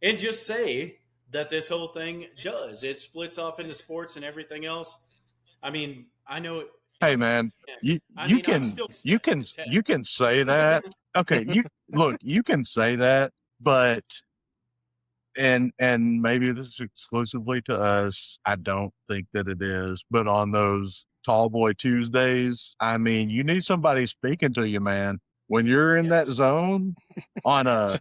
and just say that this whole thing does. It splits off into sports and everything else. I mean, I know it. Hey man, you can say that. Okay, you can say that, but and maybe this is exclusively to us. I don't think that it is, but on those Tall Boy Tuesdays, I mean, you need somebody speaking to you, man. When you're in that zone on a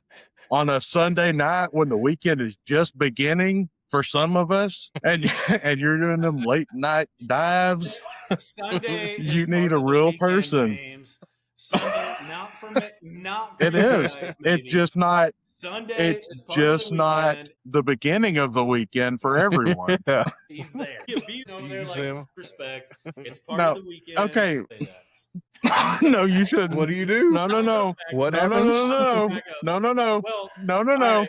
Sunday night when the weekend is just beginning for some of us, and you're doing them late night dives, Sunday you need a real person. James. Sunday, not for me, not for it is. guys, it's just not. Sunday It's is part of just the not weekend. the beginning of the weekend for everyone. He's there. He'll be over there You like see him? respect. It's part No, of the weekend. okay. Say that. No, you shouldn't. What do you do? No, no, no. What No, no, happens? no, no, Back up. no, no, no, Well, no, no, all no.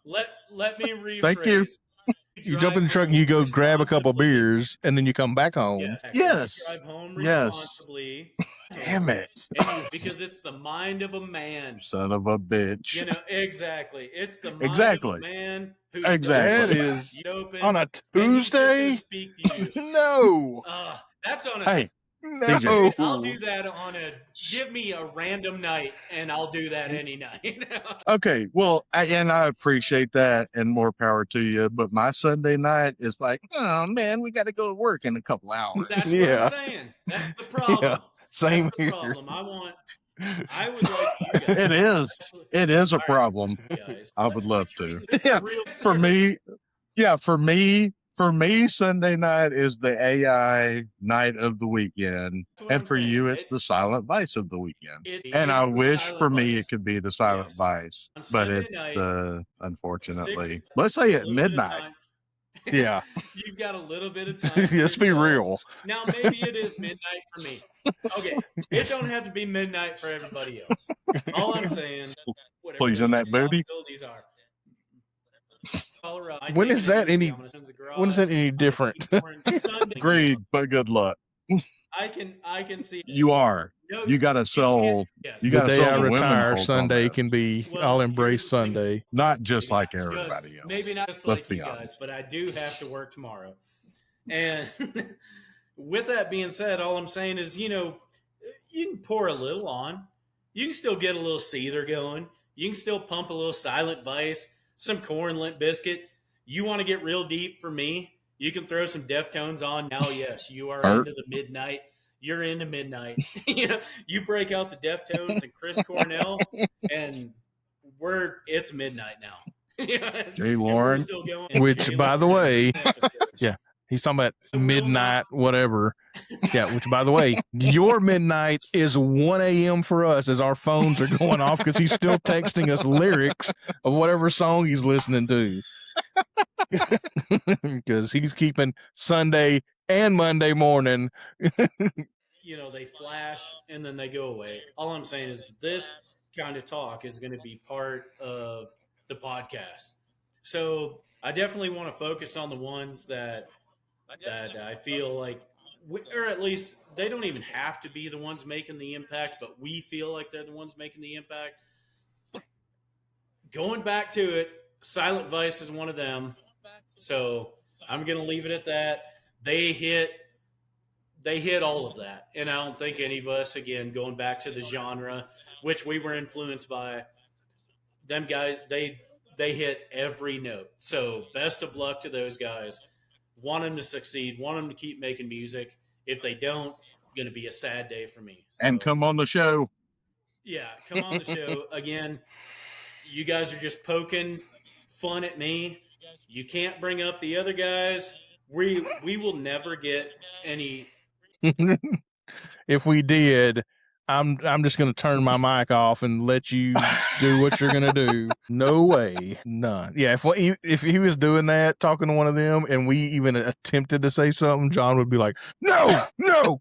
right. Let me rephrase. Thank you. You jump in the truck and you go grab a couple responsibly. beers, and then you come back home. Yes. Yes. You drive home Yes. responsibly. Damn it. Because it's the mind of a man. Son of a bitch. You know, exactly. It's the mind Exactly. of a man who's Exactly. That is open, on a and he's just Tuesday? gonna speak to you. No. That's on a Hey, No. Dude, I'll do that on a give me a random night and I'll do that any night. okay. Well, and I appreciate that and more power to you. But my Sunday night is like, oh man, we got to go to work in a couple hours. That's Yeah. what I'm saying. That's the problem. Yeah, same That's the here. problem. I would like you guys. It is. It is a All right, problem. guys. I Let's would love retreat. to. It's a Yeah. real For me, Sunday night is the AI night of the weekend. That's what And I'm for saying. you, it's the silent vice of the weekend. And it's I the wish silent for me vice. it could be the silent Yes. vice, On but Sunday it's night, unfortunately. 6 Let's say a at little bit of midnight. time. Yeah. You've got a little bit of time. Let's be yourself. real. Now maybe it is midnight for me. Okay, it don't have to be midnight for everybody else. All I'm saying, whatever Please, those in that booty. responsibilities are. Colorado. I When take is it that easy. any- I'm gonna send the garage. When is that any different? Sunday. Agreed, but good luck. I can see. You are. No, You got to sell. yes. You The got to day sell I the women retire, folk on Sunday that. can be, Well, I'll here's embrace the thing. Sunday. Not just like Just everybody else. maybe not just Let's like be you guys, honest. but I do have to work tomorrow. And with that being said, all I'm saying is, you know, you can pour a little on. You can still get a little Seether going. You can still pump a little Silent Vice, some Corn Limp Biscuit. You want to get real deep for me? You can throw some Deftones on. Now, yes, you are into the midnight. You're into midnight. You know, you break out the Deftones and Chris Cornell, and it's midnight now. Jay And we're Lauren. still going. Which, Jay by the Lauren way, episode. yeah, he's talking about will midnight, not- whatever. Yeah, which, by the way, your midnight is 1 a.m. for us as our phones are going off because he's still texting us lyrics of whatever song he's listening to. Because he's keeping Sunday and Monday morning. You know, they flash and then they go away. All I'm saying is this kind of talk is going to be part of the podcast. So I definitely want to focus on the ones that I feel like, or at least they don't even have to be the ones making the impact, but we feel like they're the ones making the impact. Going back to it, Silent Vice is one of them. So I'm going to leave it at that. They hit all of that. And I don't think any of us, again, going back to the genre, which we were influenced by, them guys, they hit every note. So best of luck to those guys. Want them to succeed. Want them to keep making music. If they don't, going to be a sad day for me. So, And come on the show. yeah, come on the show. Again, you guys are just poking fun at me. You can't bring up the other guys. We will never get any. If we did, I'm just going to turn my mic off and let you do what you're going to do. No way. None. Yeah, if he was doing that, talking to one of them, and we even attempted to say something, John would be like, no,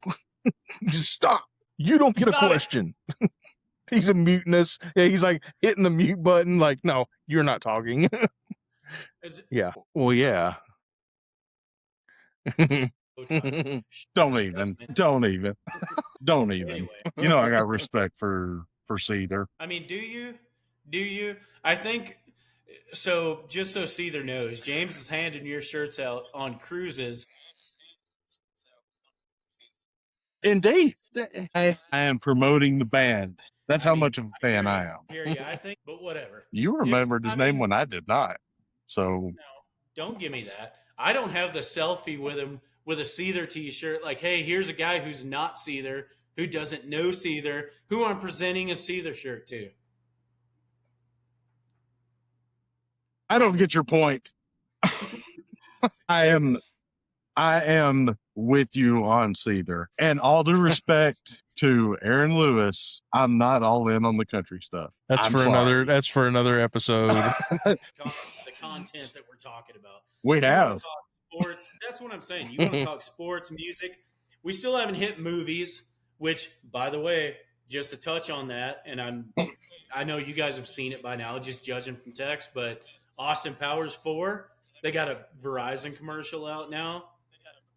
just stop. You don't get Stop a it. question. He's a mutinous. Yeah, he's like hitting the mute button like, no, you're not talking. Yeah. Well, yeah. Don't even. Don't even. Don't even. Anyway, You know I got respect for Seether. I mean, do you? Do you? I think so. Just so Seether knows, James is handing your shirts out on cruises. Indeed. I am promoting the band. That's I how mean, much of a fan I am. Hear you, I think, but whatever. You remembered his I name mean- when I did not. So No, don't give me that. I don't have the selfie with him with a Seether t-shirt. Like, hey, here's a guy who's not Seether, who doesn't know Seether, who I'm presenting a Seether shirt to. I don't get your point. I am with you on Seether. And all due respect to Aaron Lewis, I'm not all in on the country stuff. That's I'm for sorry. another episode. The content that we're talking about. We You have. want to talk sports? That's what I'm saying. You want to talk sports, music? We still haven't hit movies, which, by the way, just to touch on that, and I know you guys have seen it by now, just judging from text, but Austin Powers 4, they got a Verizon commercial out now.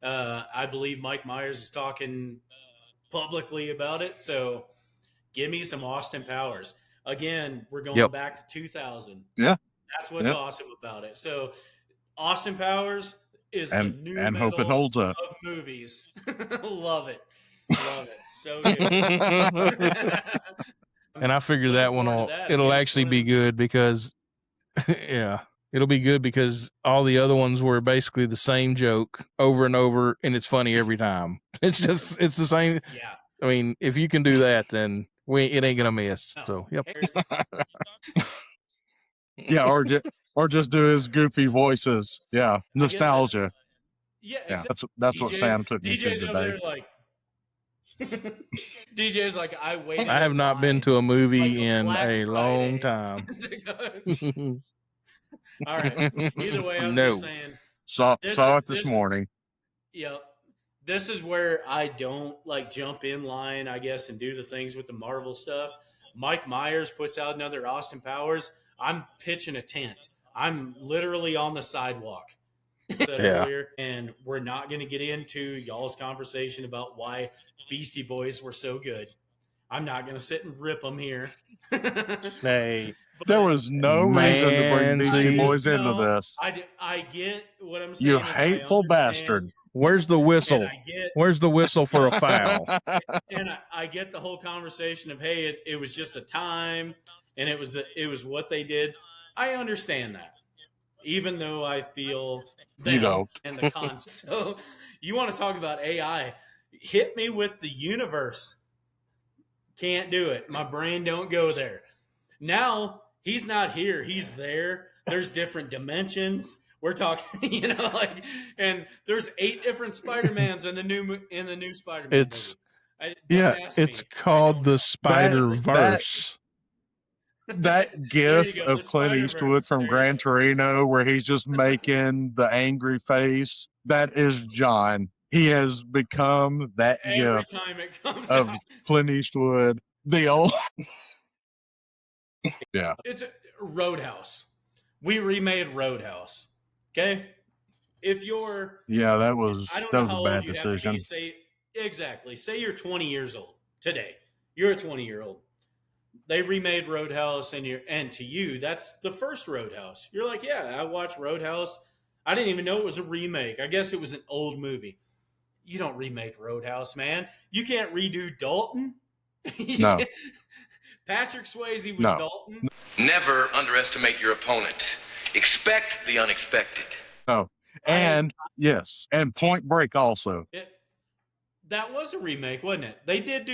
I believe Mike Myers is talking publicly about it, so give me some Austin Powers. Again, we're going back to 2000. Yeah. That's what's awesome about it. So Austin Powers is the new and hope it metal holds up. of movies. Love it. Love it. So good. And I figure that one it'll actually be good because it'll be good because all the other ones were basically the same joke over and over, and it's funny every time. It's the same. Yeah. I mean, if you can do that, then it ain't gonna miss. No. So yep. Yeah, or just do his goofy voices. Yeah, nostalgia. Yeah, yeah. Exactly. That's what Sam took me to DJ's today. there like DJ's like I waited. I have not been to a movie like in Black a Friday. long time. All right. Either way, I'm just saying. Saw it this morning. Yeah. This is where I don't like jump in line, I guess, and do the things with the Marvel stuff. Mike Myers puts out another Austin Powers. I'm pitching a tent. I'm literally on the sidewalk. Earlier, and we're not going to get into y'all's conversation about why Beastie Boys were so good. I'm not going to sit and rip them here. Hey, there was no reason to bring Beastie Boys into this. I get what I'm saying. You hateful bastard. Where's the whistle? Where's the whistle for a foul? And I get the whole conversation of, hey, it was just a time, and it was what they did. I understand that. Even though I feel you don't. And the cons. So you want to talk about AI? Hit me with the universe. Can't do it. My brain don't go there. Now he's not here. He's there. There's different dimensions. We're talking, and there's 8 different Spider-Mans in the new Spider-Man movie. It's called the Spider-Verse. That gif of Clint Eastwood from Gran Torino where he's just making the angry face, that is John. He has become that every gif time it comes of out. Clint Eastwood. The old yeah. It's Roadhouse. We remade Roadhouse. Okay? If you're that was a bad decision. Say you're 20 years old today. You're a 20-year-old. They remade Roadhouse, and to you, that's the first Roadhouse. You're like, yeah, I watched Roadhouse. I didn't even know it was a remake. I guess it was an old movie. You don't remake Roadhouse, man. You can't redo Dalton. No. Patrick Swayze was Dalton. Never underestimate your opponent. Expect the unexpected. No. And and Point Break also. That was a remake, wasn't it? They did.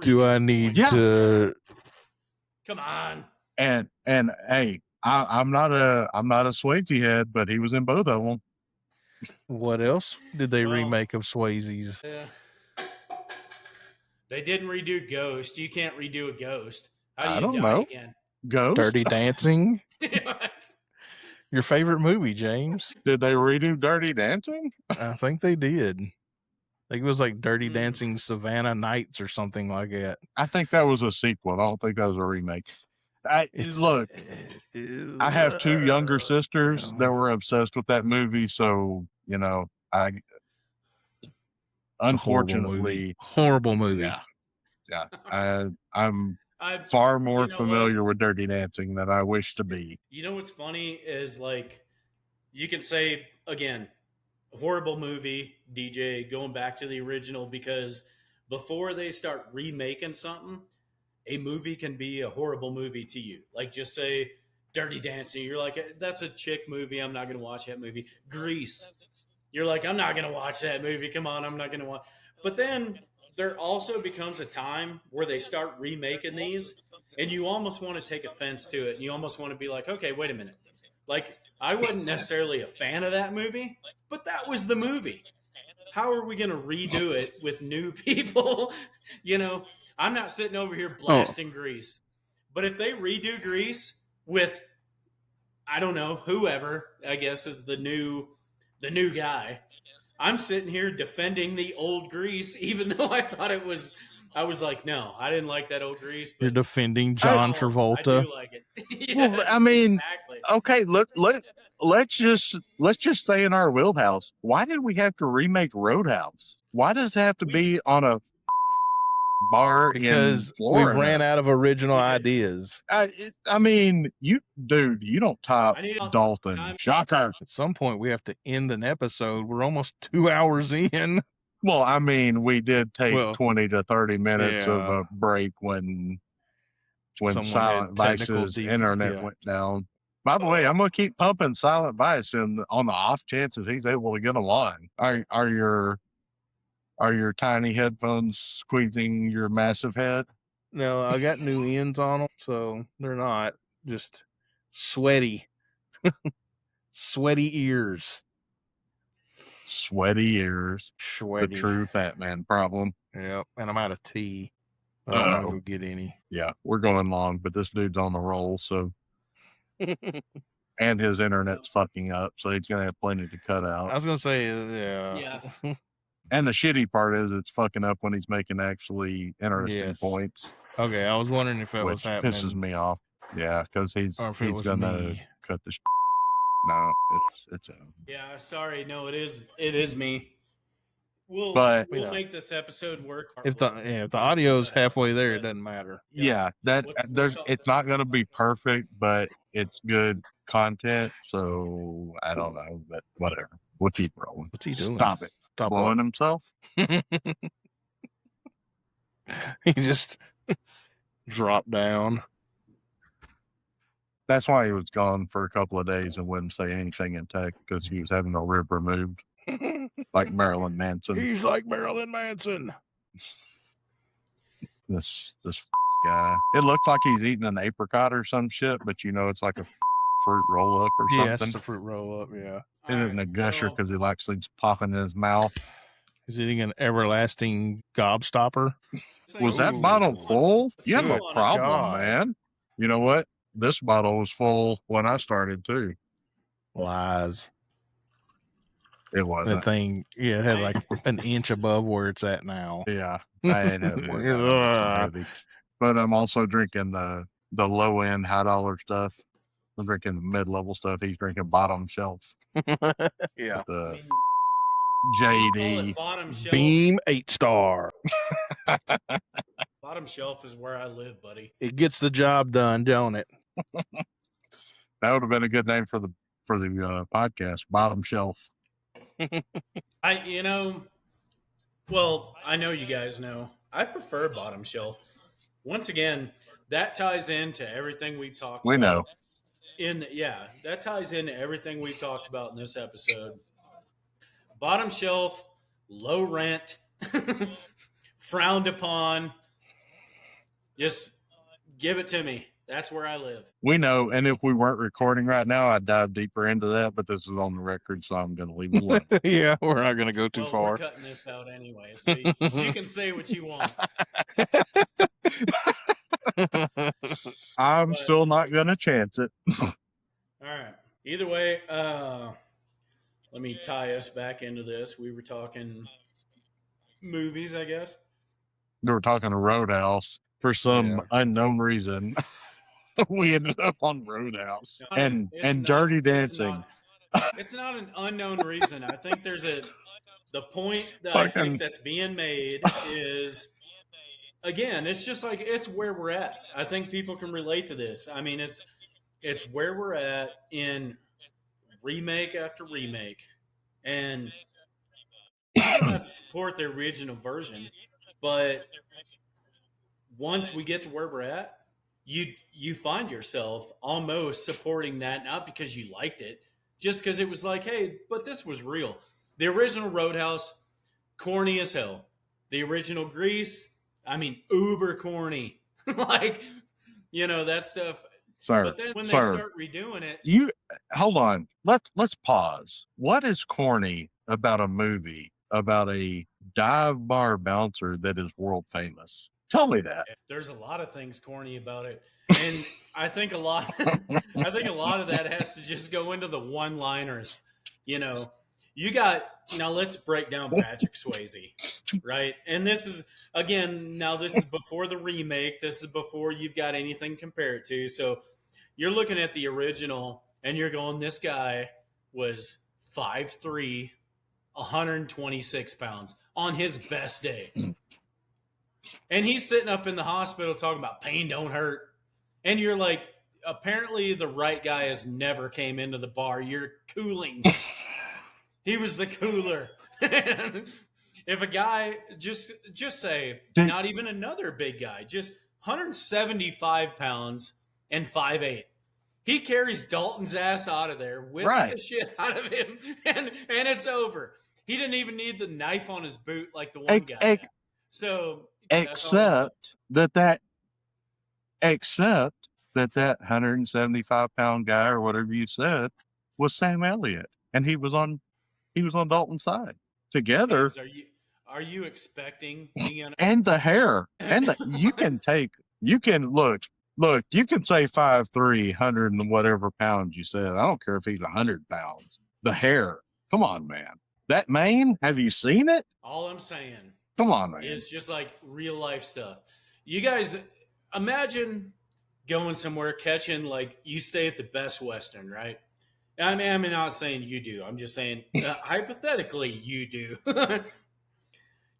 Do I need to? Come on. And hey, I'm not a Swayze head, but he was in both of them. What else did they remake of Swayze's? They didn't redo Ghost. You can't redo a Ghost. How do you I don't die know. Again? Ghost? Dirty Dancing? Your favorite movie, James? Did they redo Dirty Dancing? I think they did. I think it was like Dirty Dancing Savannah Nights or something like that. I think that was a sequel. I don't think that was a remake. Look, I have 2 younger sisters that were obsessed with that movie, so unfortunately, horrible movie. Yeah, I'm far more familiar with Dirty Dancing than I wish to be. You know what's funny is you can say again, horrible movie, DJ, going back to the original, because before they start remaking something, a movie can be a horrible movie to you. Like just say Dirty Dancing, you're like, that's a chick movie, I'm not going to watch that movie. Grease, you're like, I'm not going to watch that movie, come on, I'm not going to watch. But then there also becomes a time where they start remaking these, and you almost want to take offense to it, and you almost want to be like, okay, wait a minute. Like, I wasn't necessarily a fan of that movie, but that was the movie. how are we going to redo it with new people? I'm not sitting over here blasting Grease. But if they redo Grease with, I don't know, whoever, I guess is the new guy, I'm sitting here defending the old Grease, even though I thought it was. I was like, no, I didn't like that old Grease. But You're defending John I Travolta. do like it. Well, Yes, I mean, exactly. okay, let's just stay in our wheelhouse. Why did we have to remake Roadhouse? Why does it have to be on a bar Because in Florida? we've ran out of original We did. ideas. I mean, you don't top I need Dalton. time. Shocker. At some point, we have to end an episode. We're almost 2 hours in. Well, I mean, we did take 20 to 30 minutes of yeah. a break when Someone Silent had technical Vice's internet yeah. went down. By the way, I'm gonna keep pumping Silent Vice on the off chances he's able to get a line. Are your tiny headphones squeezing your massive head? No, I got new ends on them, so they're not just sweaty. Sweaty ears. Sweaty ears. Sweaty. The true fat man problem. Yep, and I'm out of tea. I don't want to go get any. Yeah, we're going long, but this dude's on the roll, so and his internet's fucking up, so he's gonna have plenty to cut out. I was gonna say, yeah. And the shitty part is it's fucking up when he's making actually interesting points. Okay, I was wondering if that was happening. Pisses me off. Yeah, because he's gonna cut the. No, it's him. Yeah, sorry. No, it is me. We'll make this episode work. If the audio's halfway there, it doesn't matter. Yeah, it's not going to be perfect, but it's good content. So I don't know, but whatever. We'll keep rolling. What's he doing? Stop it. Stop blowing himself. He just dropped down. That's why he was gone for a couple of days and wouldn't say anything in tech because he was having a rib removed. Like Marilyn Manson. He's like Marilyn Manson. This guy. It looks like he's eating an apricot or some shit, but it's like a fruit roll up or something. Yeah, it's a fruit roll up. Yeah. Isn't a gusher because he likes things popping in his mouth. He's eating an everlasting gobstopper. Was that bottle full? You have a problem, man. You know what? This bottle was full when I started too. Lies. It wasn't. That thing, it had like an inch above where it's at now. Yeah, I ain't had more. But I'm also drinking the low end high dollar stuff. I'm drinking the mid level stuff. He's drinking bottom shelf. Yeah. The JD bottom shelf. Beam 8-star. Bottom shelf is where I live, buddy. It gets the job done, don't it? That would have been a good name for the podcast. Bottom shelf. I know you guys know. I prefer bottom shelf. Once again, that ties into everything we've talked about. We know. That ties into everything we've talked about in this episode. Bottom shelf, low rent, frowned upon. Just give it to me. That's where I live. We know, and if we weren't recording right now, I'd dive deeper into that, but this is on the record, so I'm going to leave it alone. Yeah, we're not going to go too far. We're cutting this out anyway, so you can say what you want. I'm still not going to chance it. All right. Either way, let me tie us back into this. We were talking movies, I guess. We were talking to Roadhouse for some unknown reason. We ended up on Roadhouse and Dirty Dancing. It's not an unknown reason. I think there's the point that I think that's being made is, again, it's just like it's where we're at. I think people can relate to this. I mean, it's where we're at in remake after remake, and you don't have to support the original version, but once we get to where we're at, you find yourself almost supporting that, not because you liked it, just because it was like, hey, but this was real. The original Roadhouse, corny as hell. The original Grease, I mean, uber corny. Like, that stuff. Sir, but then when they start redoing it, hold on. Let's pause. What is corny about a movie about a dive bar bouncer that is world famous? Tell me that. There's a lot of things corny about it, and I think a lot. I think a lot of that has to just go into the one-liners. You know, you got now. Let's break down Patrick Swayze, right? And this is again. Now this is before the remake. This is before you've got anything to compare it to. So you're looking at the original, and you're going, this guy was 5'3", 126 pounds on his best day. And he's sitting up in the hospital talking about pain don't hurt. And you're like, apparently the right guy has never came into the bar. You're cooling. He was the cooler. If a guy, just say, not even another big guy, just 175 pounds and 5'8". He carries Dalton's ass out of there, whips the shit out of him, and it's over. He didn't even need the knife on his boot like the one guy had. So except that 175-pound guy or whatever you said was Sam Elliott, and he was on Dalton's side together. Are you expecting me and the hair and you can say 5'3", 100 and whatever pounds you said. I don't care if he's 100 pounds. The hair, come on, man. That mane, have you seen it? All I'm saying, come on, man, it's just like real life stuff. You guys imagine going somewhere, catching, like, you stay at the Best Western, right? I mean, I'm not saying you do. I'm just saying hypothetically you do.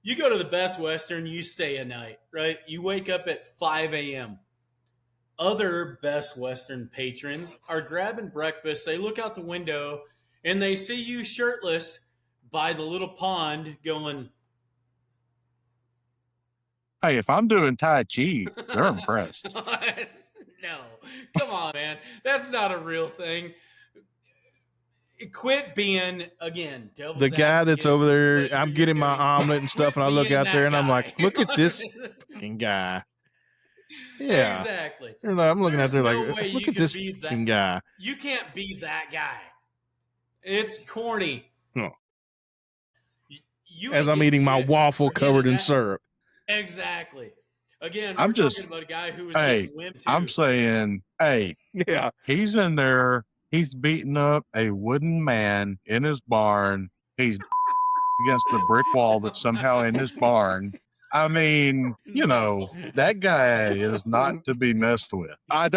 You go to the Best Western, you stay a night, right? You wake up at 5 a.m. Other Best Western patrons are grabbing breakfast. They look out the window and they see you shirtless by the little pond going, hey, if I'm doing Tai Chi, they're impressed. No, come on, man. That's not a real thing. Quit being, again, devil's the guy advocate, that's over there. I'm getting my omelet and stuff, and I look out there and I'm like, look at this fucking guy. Yeah, exactly. I'm looking out there no like, look at this fucking guy. You can't be that guy. It's corny. No. You as I'm eating my waffle covered in syrup. Exactly. Again, I'm we're just talking about a guy who was hey, getting too. I'm saying, hey, yeah, he's in there. He's beating up a wooden man in his barn. He's against the brick wall that's somehow in his barn. I mean, you know, that guy is not to be messed with. I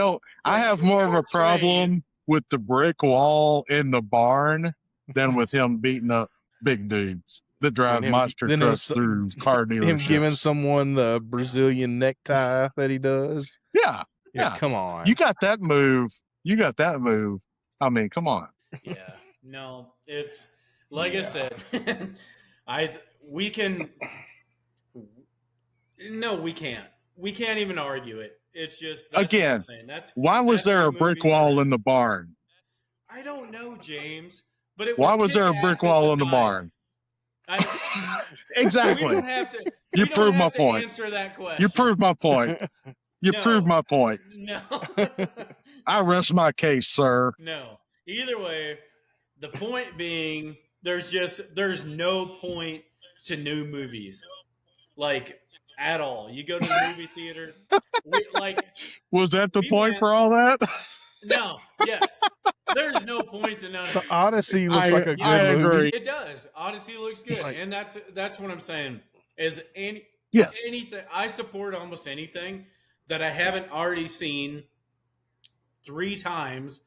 have more of a problem with the brick wall in the barn than with him beating up big dudes that drive monster trucks through car dealerships. Him giving someone the Brazilian necktie that he does. Yeah. Come on. You got that move. I mean, come on. Yeah. No, it's like I said, we can't. We can't even argue it. It's just, again, why was there a brick wall in the barn? I don't know, James. But it was why was there a brick wall in the barn? Exactly. We don't have to. You proved my point. Answer that question. You proved my point. You proved my point. No. I rest my case, sir. No. Either way, the point being, there's no point to new movies, like, at all. You go to the movie theater, was that the point for all that? No. Yes. There's no point to none of it. The Odyssey looks like a good movie. It does. Odyssey looks good, and that's what I'm saying. Is anything I support almost anything that I haven't already seen 3 times.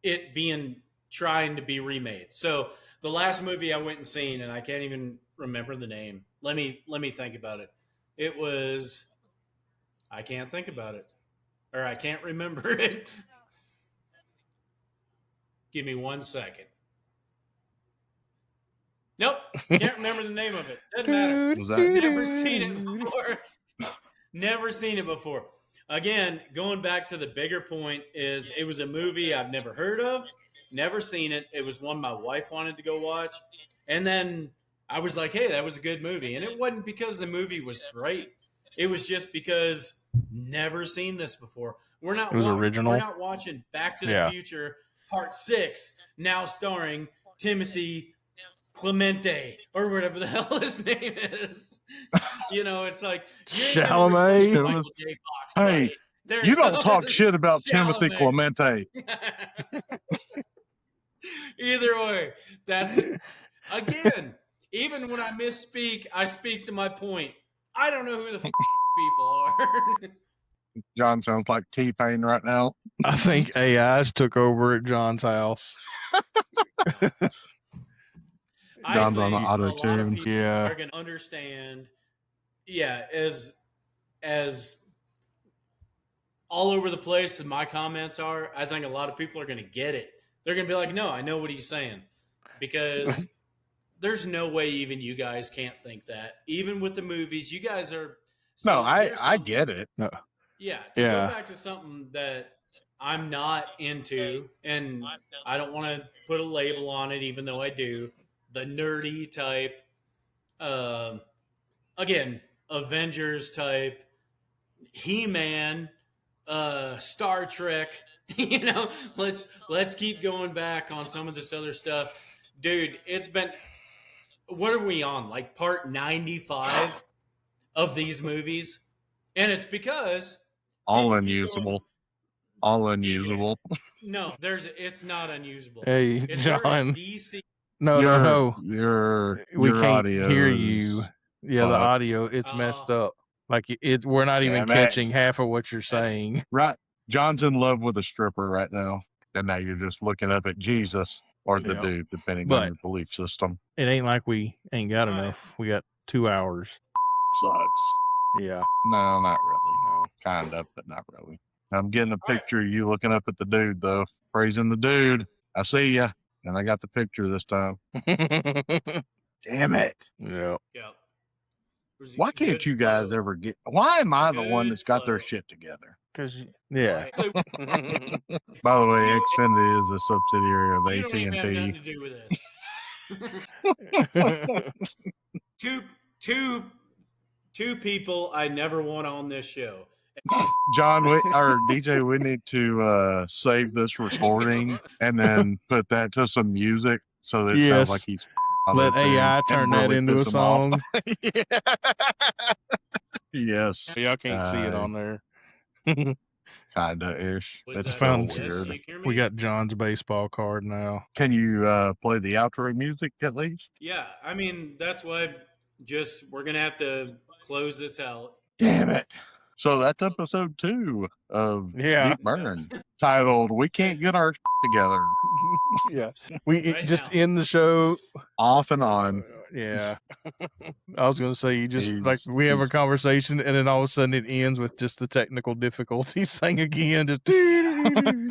It being trying to be remade. So the last movie I went and seen, and I can't even remember the name. Let me think about it. It was, I can't think about it, or I can't remember it. Give me 1 second. Nope, can't remember the name of it. Doesn't matter. Was that Never seen it before. Never seen it before. Again, going back to the bigger point is it was a movie I've never heard of, never seen it. It was one my wife wanted to go watch. And then I was like, hey, that was a good movie. And it wasn't because the movie was great. It was just because never seen this before. It was original. We're not watching Back to the Future Part 6, now starring Timothy Clemente or whatever the hell his name is. It's like you ain't gonna Chalamet. replace Michael J. Fox, Hey, buddy. There's you don't no- talk shit about Timothy Chalamet. Clemente. Either way, that's again. Even when I misspeak, I speak to my point. I don't know who the people are. John sounds like T-Pain right now. I think AIs took over at John's house. I John's on think the a lot of auto-tune. people Yeah. are going to understand. Yeah, as all over the place as my comments are, I think a lot of people are going to get it. They're going to be like, "No, I know what he's saying," because there's no way even you guys can't think that. Even with the movies, you guys are. No, I something- get it. Yeah, Yeah. go back to something that I'm not into, and I don't want to put a label on it, even though I do. The nerdy type, again, Avengers type, He-Man, Star Trek. Let's keep going back on some of this other stuff, dude. It's been, what are we on? Like part 95 of these movies, and it's because All people keep unusable. going, All DJ, unusable. No, it's not unusable. Hey, It's John. already DC. No. We Your can't audio hear is you. Yeah, the fucked. audio, it's messed up. Like we're not even Damn it. catching half of what you're saying. Right. John's in love with a stripper right now. And now you're just looking up at Jesus or the Yeah. dude, depending But- on your belief system. It ain't like we ain't got Right. enough. We got 2 hours. Sucks. Yeah. No, not really. No. Kind of, but not really. I'm getting a Right. picture of you looking up at the dude, though. Praising the dude. I see ya. And I got the picture this time. Damn it. Yeah. Yeah. It was Why good can't you guys flow. ever get... Why am I the one Good that's got their flow. shit together? Because, yeah. Right. So By the way, Xfinity is a subsidiary of you don't even have nothing AT&T. to do with this. two people I never want on this show. John, or DJ, we need to save this recording and then put that to some music so that it sounds Yes. like he's Let AI and turn that really into a piss him off. song. Yes, Y'all can't see it on there. kinda ish. Was That's that so found- yes, weird. you hear me? We got John's baseball card now. Can you play the outro music at least? Yeah, I mean that's why. We're gonna have to close this out. Damn it! So that's episode 2 of Yeah. Deep Burn, titled "We Can't Get Our Together." Yeah. We Right just now. end the show. Off and on. Yeah. I was going to say, you just like He's- we have a he's- conversation and then all of a sudden it ends with just the technical difficulties saying again, just and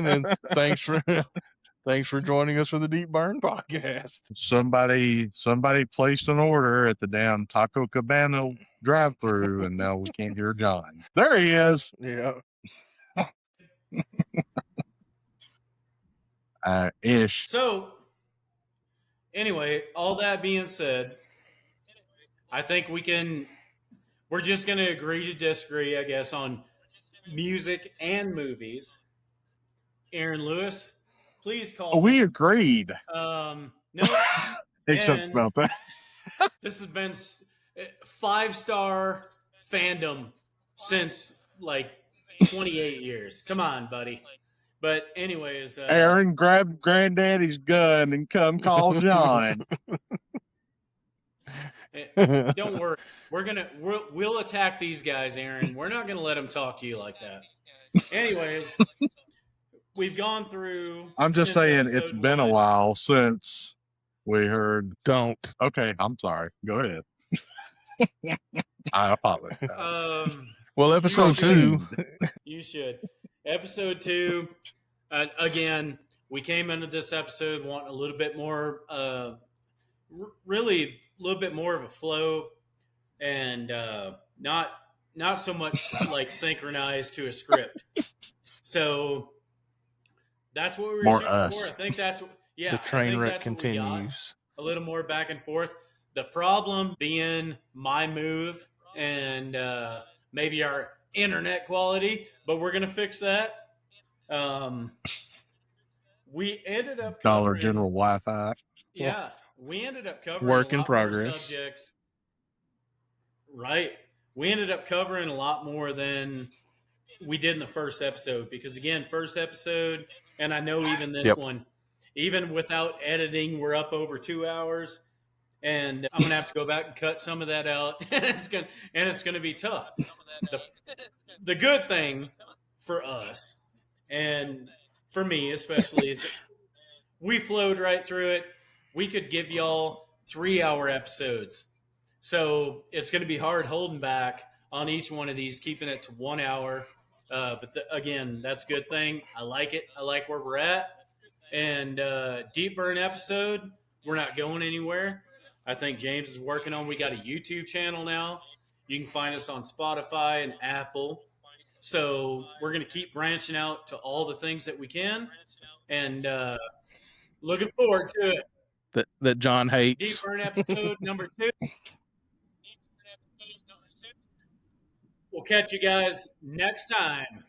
then thanks for joining us for the Deep Burn podcast. Somebody placed an order at the damn Taco Cabana drive-through, and now we can't hear John. There he is. Yeah. Ish. So, anyway, all that being said, I think we're just going to agree to disagree, I guess, on music and movies. Aaron Lewis, please call We me. agreed, No, except And- about that. this has been 5-star fandom since like 28 years. Come on, buddy. But anyways, Aaron grabbed Granddaddy's gun and come call John. don't worry. We'll attack these guys, Aaron. We're not going to let them talk to you like that. Anyways, we've gone through. I'm just since saying it's episode been a 1. while since we heard. Don't. Okay, I'm sorry. Go ahead. I apologize. Well, episode 2. You should. Episode 2. Again, we came into this episode wanting a little bit more, really a little bit more of a flow, and not so much like synchronized to a script. So that's what we were More shooting us. for. I think that's The train wreck continues. A little more back and forth. The problem being my move and maybe our internet quality, but we're gonna fix that. We ended up Dollar covering- General Wi-Fi. Yeah, we ended up covering Work a in lot more progress. subjects. Right. We ended up covering a lot more than we did in the first episode because, again, first episode, and I know even this one, even without editing, we're up over 2 hours. And I'm gonna have to go back and cut some of that out, and it's gonna be tough. The good thing for us, and for me especially, is we flowed right through it. We could give y'all 3 hour episodes, so it's going to be hard holding back on each one of these, keeping it to 1 hour. Again, that's a good thing. I like it. I like where we're at. And deep burn episode, we're not going anywhere. I think James is working on. We got a YouTube channel now. You can find us on Spotify and Apple. So we're going to keep branching out to all the things that we can, and looking forward to it. That John Deep hates. burn episode number 2. We'll catch you guys next time.